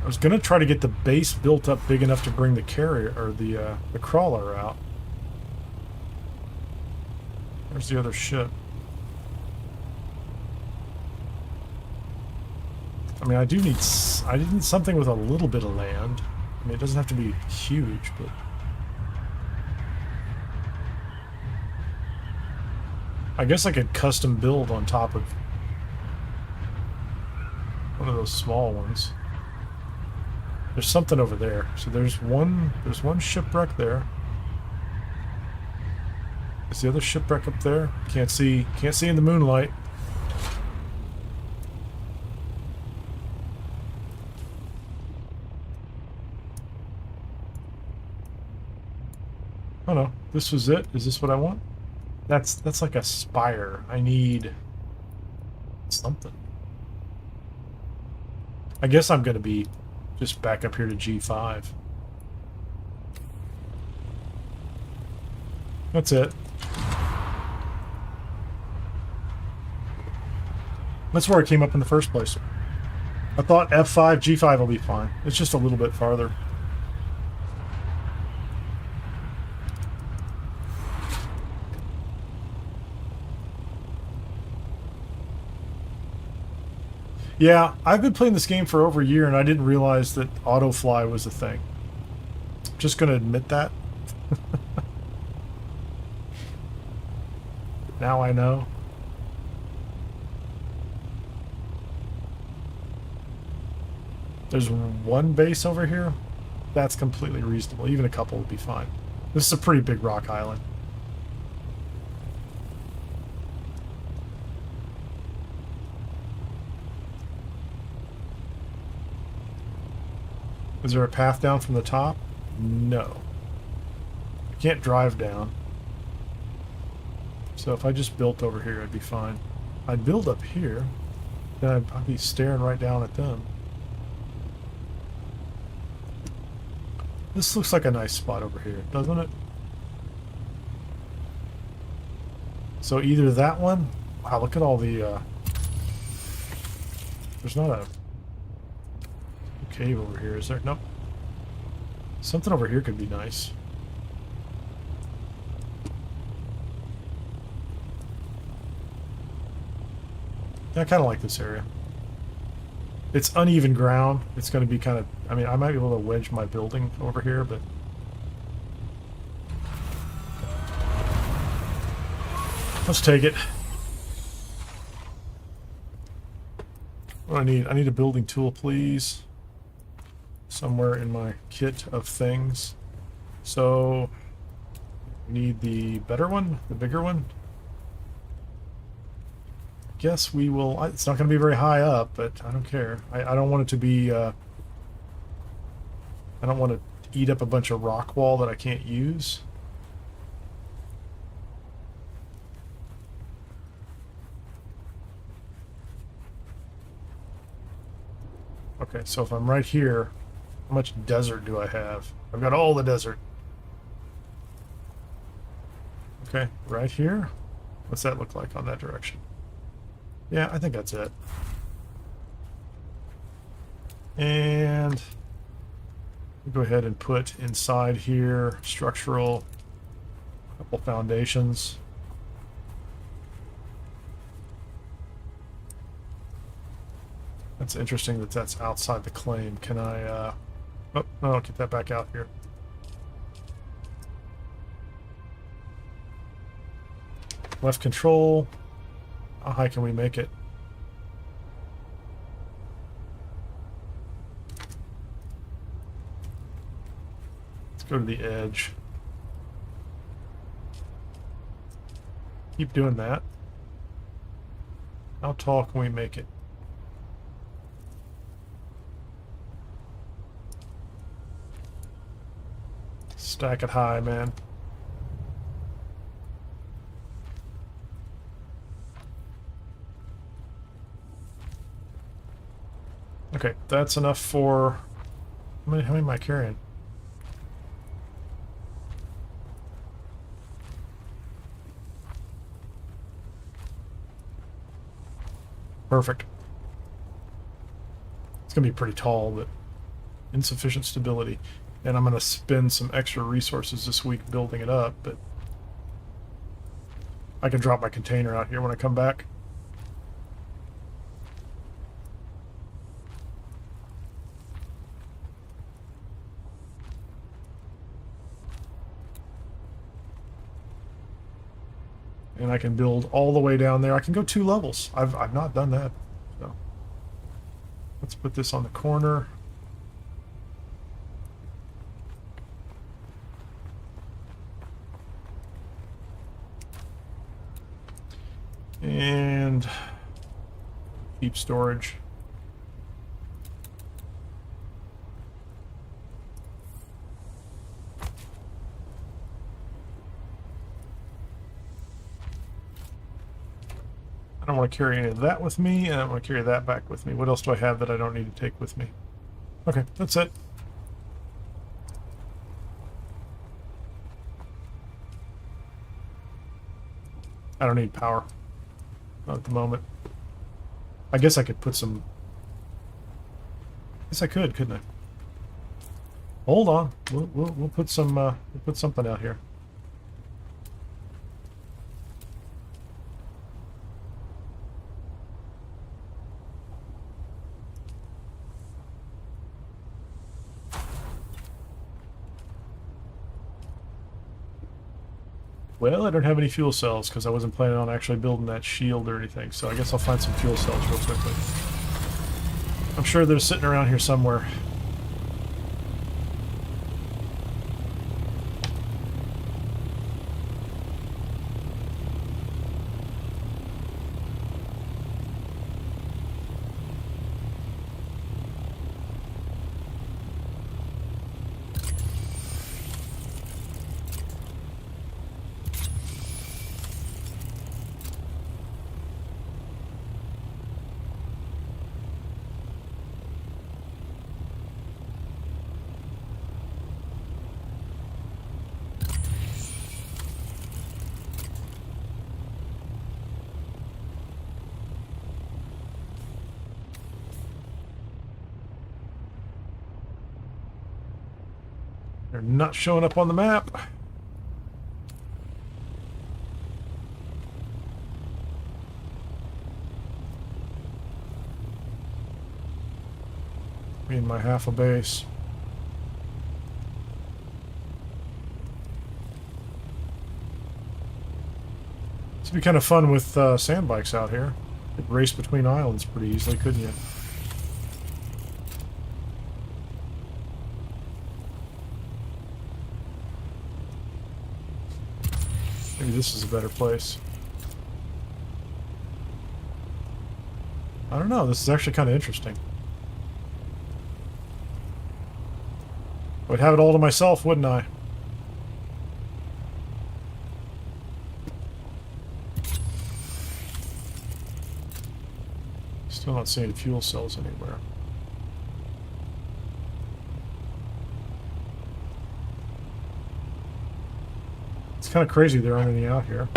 I was gonna try to get the base built up big enough to bring the carrier or the crawler out. There's the other ship. I mean, I need something with a little bit of land. I mean, it doesn't have to be huge, but I guess I could custom build on top of one of those small ones. There's something over there. So there's one shipwreck there. Is the other shipwreck up there? Can't see in the moonlight. Oh no, this was it? Is this what I want? That's like a spire. I need something. I guess I'm gonna be just back up here to G5. That's it. That's where I came up in the first place. I thought F5, G5 will be fine. It's just a little bit farther. Yeah, I've been playing this game for over a year and I didn't realize that autofly was a thing. Just gonna admit that. Now I know. There's one base over here. That's completely reasonable. Even a couple would be fine. This is a pretty big rock island. Is there a path down from the top? No. I can't drive down. So if I just built over here, I'd be fine. I'd build up here, then I'd be staring right down at them. This looks like a nice spot over here, doesn't it? So either that one... Wow, look at all the... There's not a cave over here, is there? Nope. Something over here could be nice. Yeah, I kind of like this area. It's uneven ground. It's going to be kind of... I mean, I might be able to wedge my building over here, but... Let's take it. What do I need? I need a building tool, please. Somewhere in my kit of things. So... Need the better one? The bigger one? Guess we will... It's not going to be very high up, but I don't care. I don't want it to be... I don't want to eat up a bunch of rock wall that I can't use. Okay, so if I'm right here, how much desert do I have? I've got all the desert. Okay, right here? What's that look like on that direction? Yeah, I think that's it. Go ahead and put inside here structural, couple foundations. That's interesting that that's outside the claim. Can I, oh, no, I'll get that back out here. Left control. How high can we make it? Let's go to the edge. Keep doing that. How tall can we make it? Stack it high, man. Okay, that's enough for... How many am I carrying? Perfect. It's going to be pretty tall, but insufficient stability. And I'm going to spend some extra resources this week building it up, but I can drop my container out here when I come back. And I can build all the way down there. I can go 2 levels. I've not done that. So let's put this on the corner. And keep storage. I don't want to carry any of that with me, and I don't want to carry that back with me. What else do I have that I don't need to take with me? Okay, that's it. I don't need power. Not at the moment. I guess I could put some... I guess I could, couldn't I? Hold on. We'll put some, we'll put something out here. Well, I don't have any fuel cells because I wasn't planning on actually building that shield or anything, so I guess I'll find some fuel cells real quickly. I'm sure they're sitting around here somewhere. They're not showing up on the map. Me and my half a base. This would be kind of fun with sand bikes out here. Could race between islands pretty easily, couldn't you? Maybe this is a better place. I don't know, this is actually kind of interesting. I would have it all to myself, wouldn't I? Still not seeing fuel cells anywhere. It's kind of crazy there aren't any out here.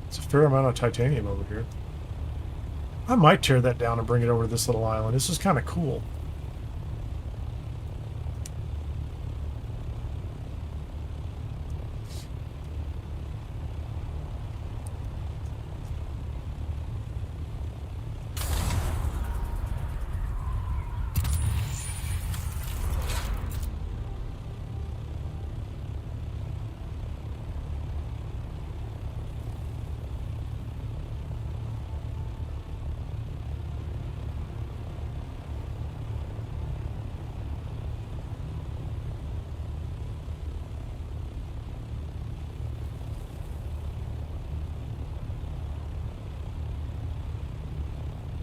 It's a fair amount of titanium over here. I might tear that down and bring it over to this little island. This is kind of cool.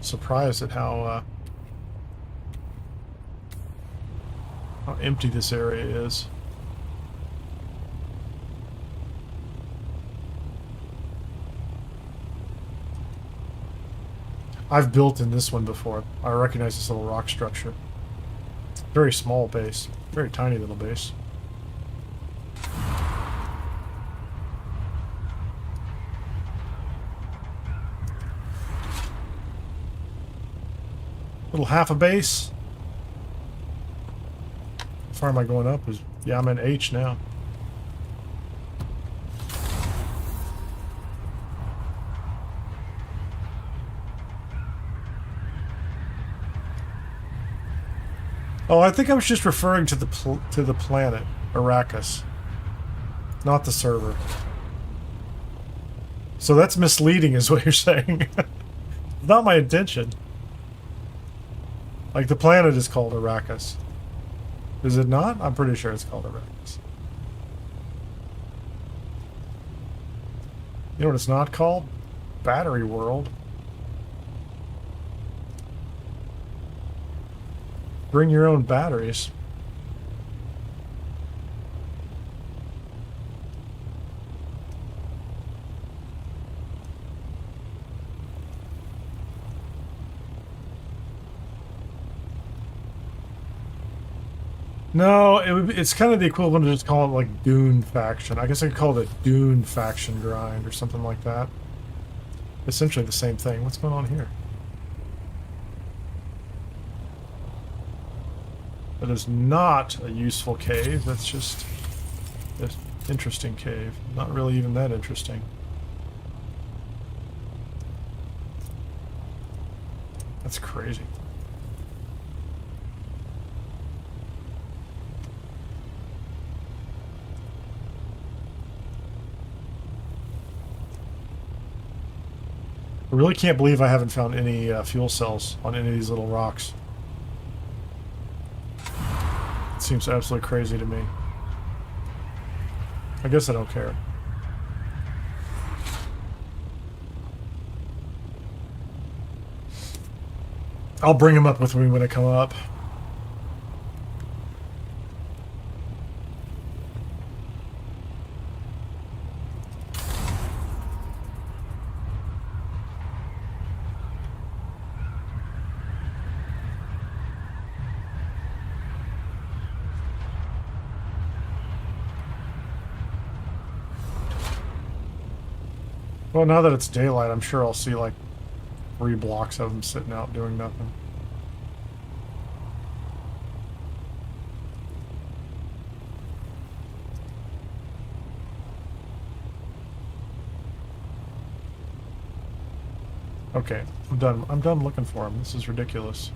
Surprised at how empty this area is. I've built in this one before. I recognize this little rock structure. Very small base. Very tiny little base. Little half a base. How far am I going up? Yeah, I'm in H now. Oh, I think I was just referring to the planet Arrakis, not the server. So that's misleading, is what you're saying. Not my intention. Like, the planet is called Arrakis. Is it not? I'm pretty sure it's called Arrakis. You know what it's not called? Battery World. Bring your own batteries. No, it's kind of the equivalent of just calling it like Dune faction. I guess I could call it a Dune faction grind or something like that. Essentially the same thing. What's going on here? That is not a useful cave. That's just an interesting cave. Not really even that interesting. That's crazy. I really can't believe I haven't found any fuel cells on any of these little rocks. It seems absolutely crazy to me. I guess I don't care. I'll bring them up with me when I come up. Well, now that it's daylight, I'm sure I'll see like 3 blocks of them sitting out doing nothing. Okay, I'm done. I'm done looking for them. This is ridiculous.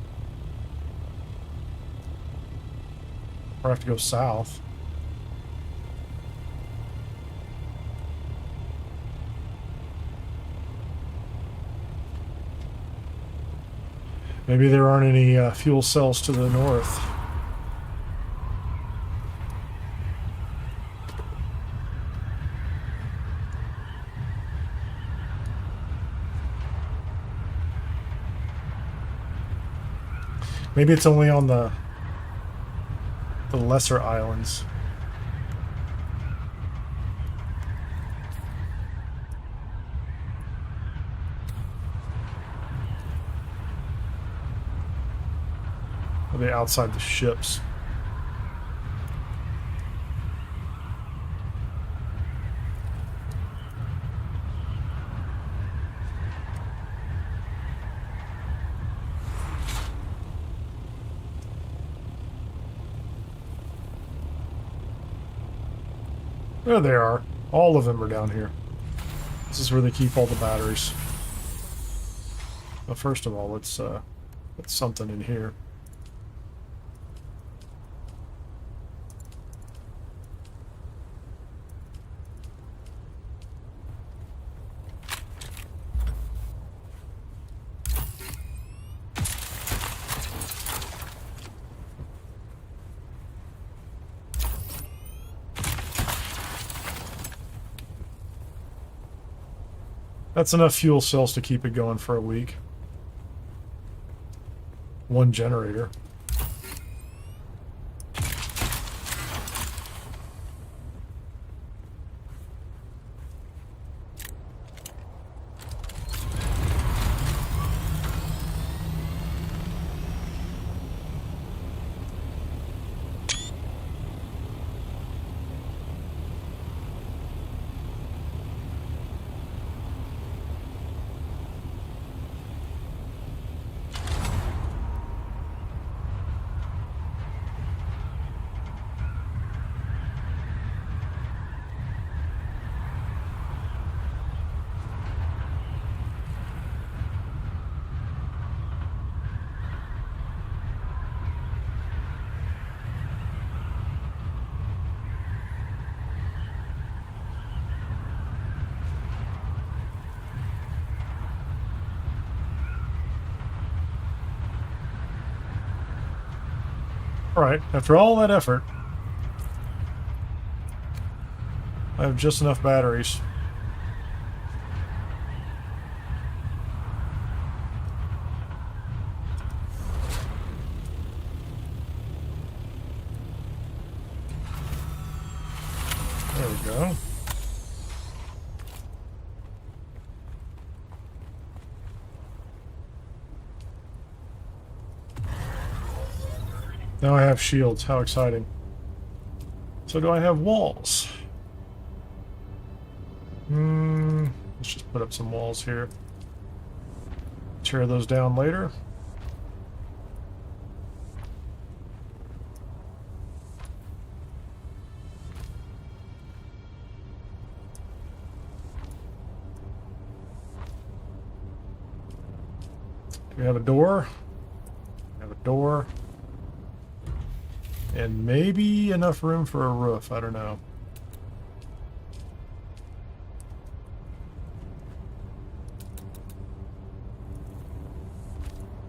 Or I have to go south. Maybe there aren't any fuel cells to the north. Maybe it's only on the lesser islands. Are they outside the ships? There they are. All of them are down here. This is where they keep all the batteries. But first of all, let's put something in here. That's enough fuel cells to keep it going for a week. One generator. Alright, after all that effort, I have just enough batteries. There we go. Now I have shields. How exciting. So do I have walls? Let's just put up some walls here. Tear those down later. Do we have a door? We have a door. And maybe enough room for a roof. I don't know.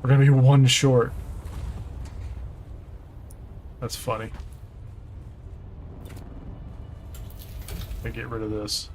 We're gonna be one short. That's funny. Let me get rid of this.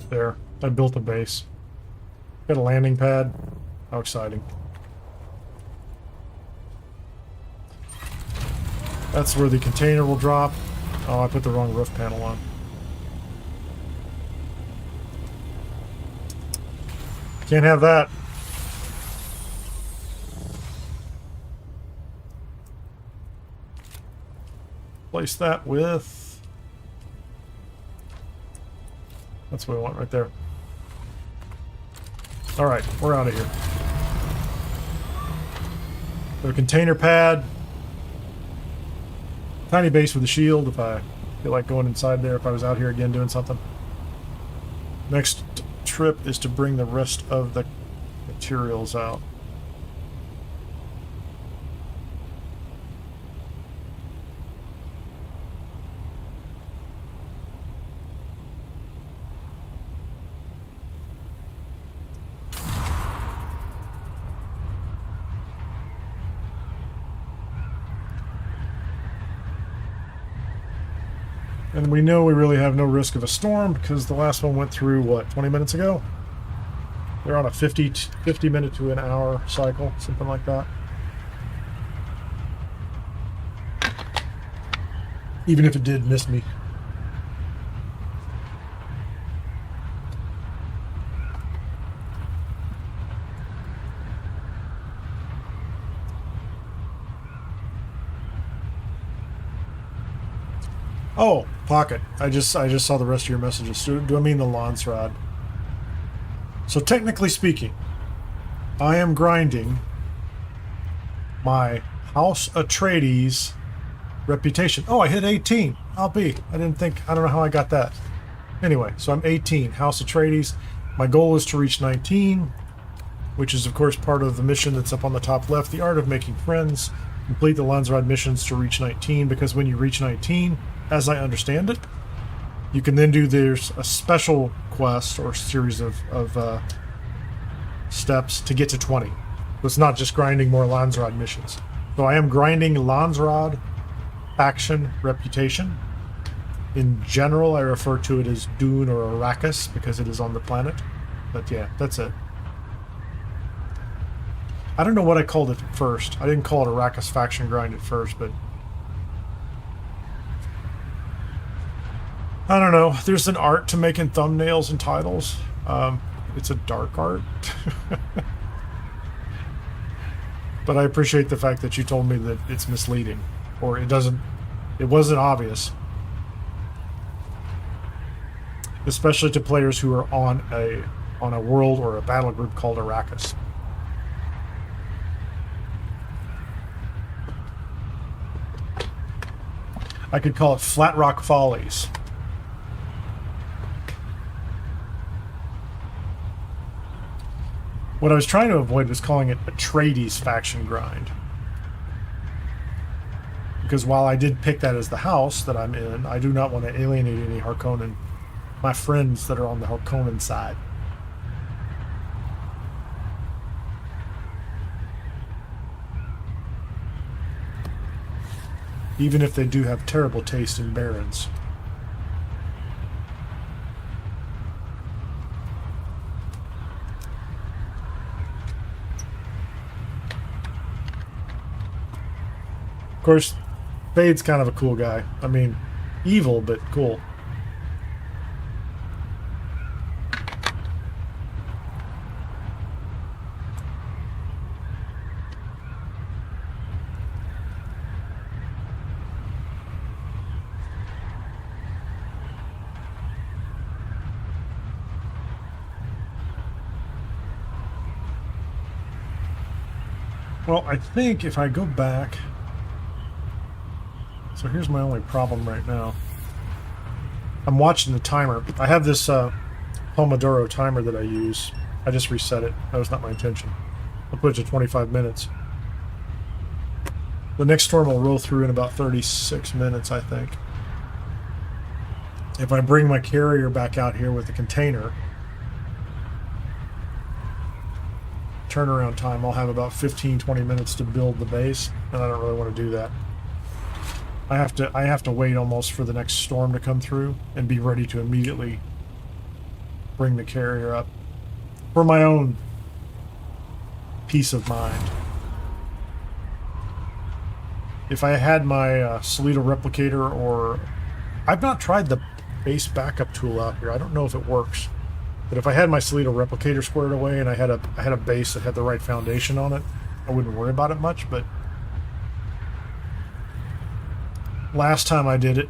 There, I built a base. Got a landing pad. How exciting. That's where the container will drop. Oh, I put the wrong roof panel on. Can't have that. Place that with... That's what we want right there. Alright, we're out of here. Got a container pad. Tiny base with a shield if I feel like going inside there if I was out here again doing something. Next trip is to bring the rest of the materials out. And we know we really have no risk of a storm because the last one went through, what, 20 minutes ago? They're on a 50 minute to an hour cycle, something like that. Even if it did miss me. Oh, Pocket. I just saw the rest of your messages. Do I mean the Landsraad? So technically speaking, I am grinding my House Atreides reputation. Oh, I hit 18. I don't know how I got that. Anyway, so I'm 18. House Atreides. My goal is to reach 19, which is of course part of the mission that's up on the top left, the Art of Making Friends. Complete the Landsraad missions to reach 19, because when you reach 19, as I understand it, you can then there's a special quest or series of steps to get to 20. So it's not just grinding more Landsraad missions. So I am grinding Landsraad faction reputation. In general, I refer to it as Dune or Arrakis because it is on the planet. But yeah, that's it. I don't know what I called it first. I didn't call it Arrakis faction grind at first, but I don't know. There's an art to making thumbnails and titles. It's a dark art. But I appreciate the fact that you told me that it's misleading. Or it wasn't obvious. Especially to players who are on a world or a battle group called Arrakis. I could call it Flat Rock Follies. What I was trying to avoid was calling it Atreides faction grind. Because while I did pick that as the house that I'm in, I do not want to alienate any Harkonnen, my friends that are on the Harkonnen side. Even if they do have terrible taste in Barons. Of course, Fade's kind of a cool guy. I mean, evil, but cool. Well, I think if I go back... So here's my only problem right now. I'm watching the timer. I have this Pomodoro timer that I use. I just reset it. That was not my intention. I'll put it to 25 minutes. The next storm will roll through in about 36 minutes, I think. If I bring my carrier back out here with the container, turnaround time, I'll have about 15-20 minutes to build the base, and I don't really want to do that. I have to wait almost for the next storm to come through and be ready to immediately bring the carrier up for my own peace of mind. If I had my Solito replicator, or I've not tried the base backup tool out here. I don't know if it works, but if I had my Solito replicator squared away and I had a base that had the right foundation on it, I wouldn't worry about it much. But last time I did it,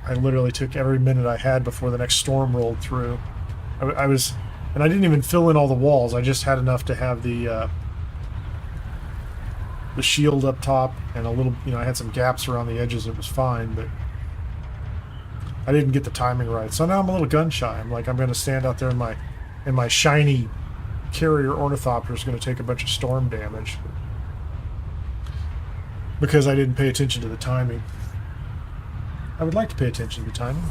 I literally took every minute I had before the next storm rolled through. And I didn't even fill in all the walls. I just had enough to have the shield up top and a little, I had some gaps around the edges. It was fine, but I didn't get the timing right. So now I'm a little gun shy. I'm like, I'm going to stand out there in my shiny carrier ornithopter is going to take a bunch of storm damage. Because I didn't pay attention to the timing. I would like to pay attention to the timing.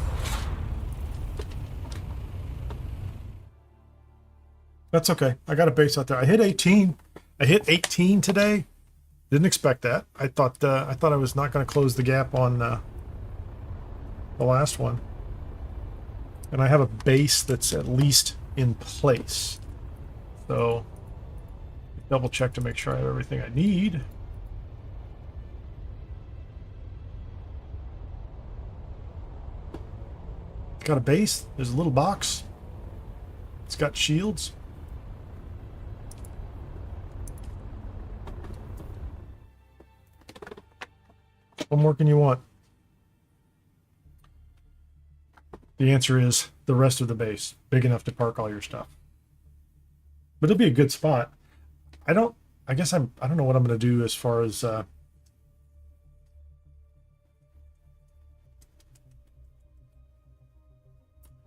That's okay. I got a base out there. I hit 18. I hit 18 today. Didn't expect that. I thought I was not going to close the gap on the last one. And I have a base that's at least in place. So double check to make sure I have everything I need. Got a base. There's a little box. It's got shields. What more can you want? The answer is the rest of the base, big enough to park all your stuff. But it'll be a good spot. I don't know what I'm going to do as far as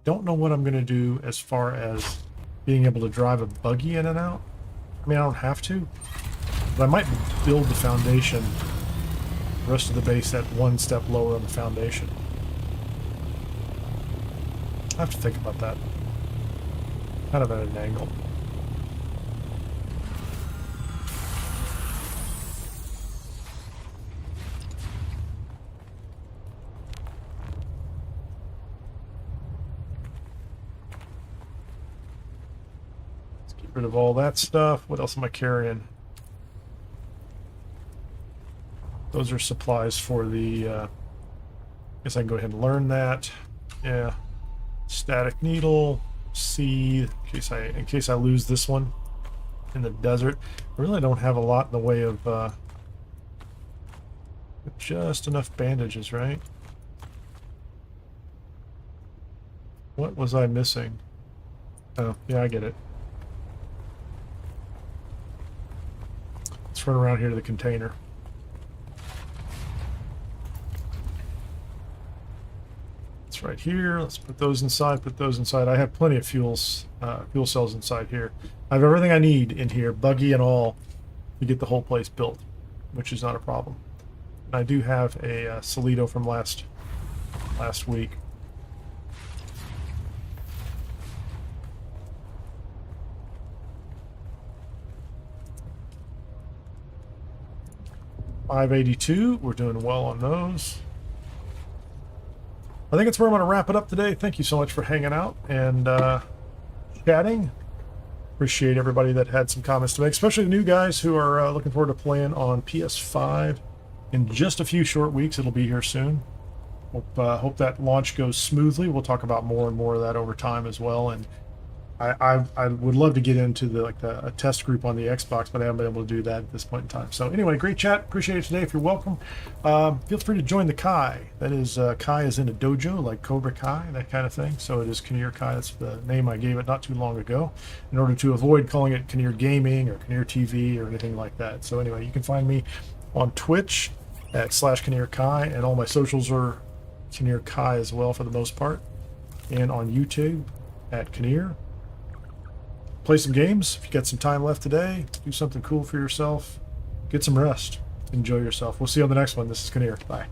don't know what I'm going to do as far as being able to drive a buggy in and out. I mean, I don't have to, but I might build the foundation, the rest of the base at one step lower on the foundation. I have to think about that. Kind of at an angle. Let's get rid of all that stuff. What else am I carrying? Those are supplies for the, I guess I can go ahead and learn that. Yeah. Static needle, seed, in case I lose this one in the desert. I really don't have a lot in the way of just enough bandages, right? What was I missing? Oh, yeah, I get it. Let's run around here to the container. Right here. Let's put those inside. Put those inside. I have plenty of fuel cells inside here. I have everything I need in here, buggy and all, to get the whole place built, which is not a problem. And I do have a Solido from last week. $582. We're doing well on those. I think it's where I'm going to wrap it up today. Thank you so much for hanging out and chatting. Appreciate everybody that had some comments to make, especially the new guys who are looking forward to playing on PS5 in just a few short weeks. It'll be here soon. Hope that launch goes smoothly. We'll talk about more and more of that over time as well. And I would love to get into a test group on the Xbox, but I haven't been able to do that at this point in time. So anyway, great chat. Appreciate it today. If you're welcome, feel free to join the Kai. That is, Kai is in a dojo, like Cobra Kai, that kind of thing. So it is Kineer Kai. That's the name I gave it not too long ago, in order to avoid calling it Kineer Gaming or Kineer TV or anything like that. So anyway, you can find me on Twitch at /Kineer Kai, and all my socials are Kineer Kai as well for the most part, and on YouTube at Kineer. Play some games. If you got some time left today, do something cool for yourself. Get some rest. Enjoy yourself. We'll see you on the next one. This is Kineer. Bye.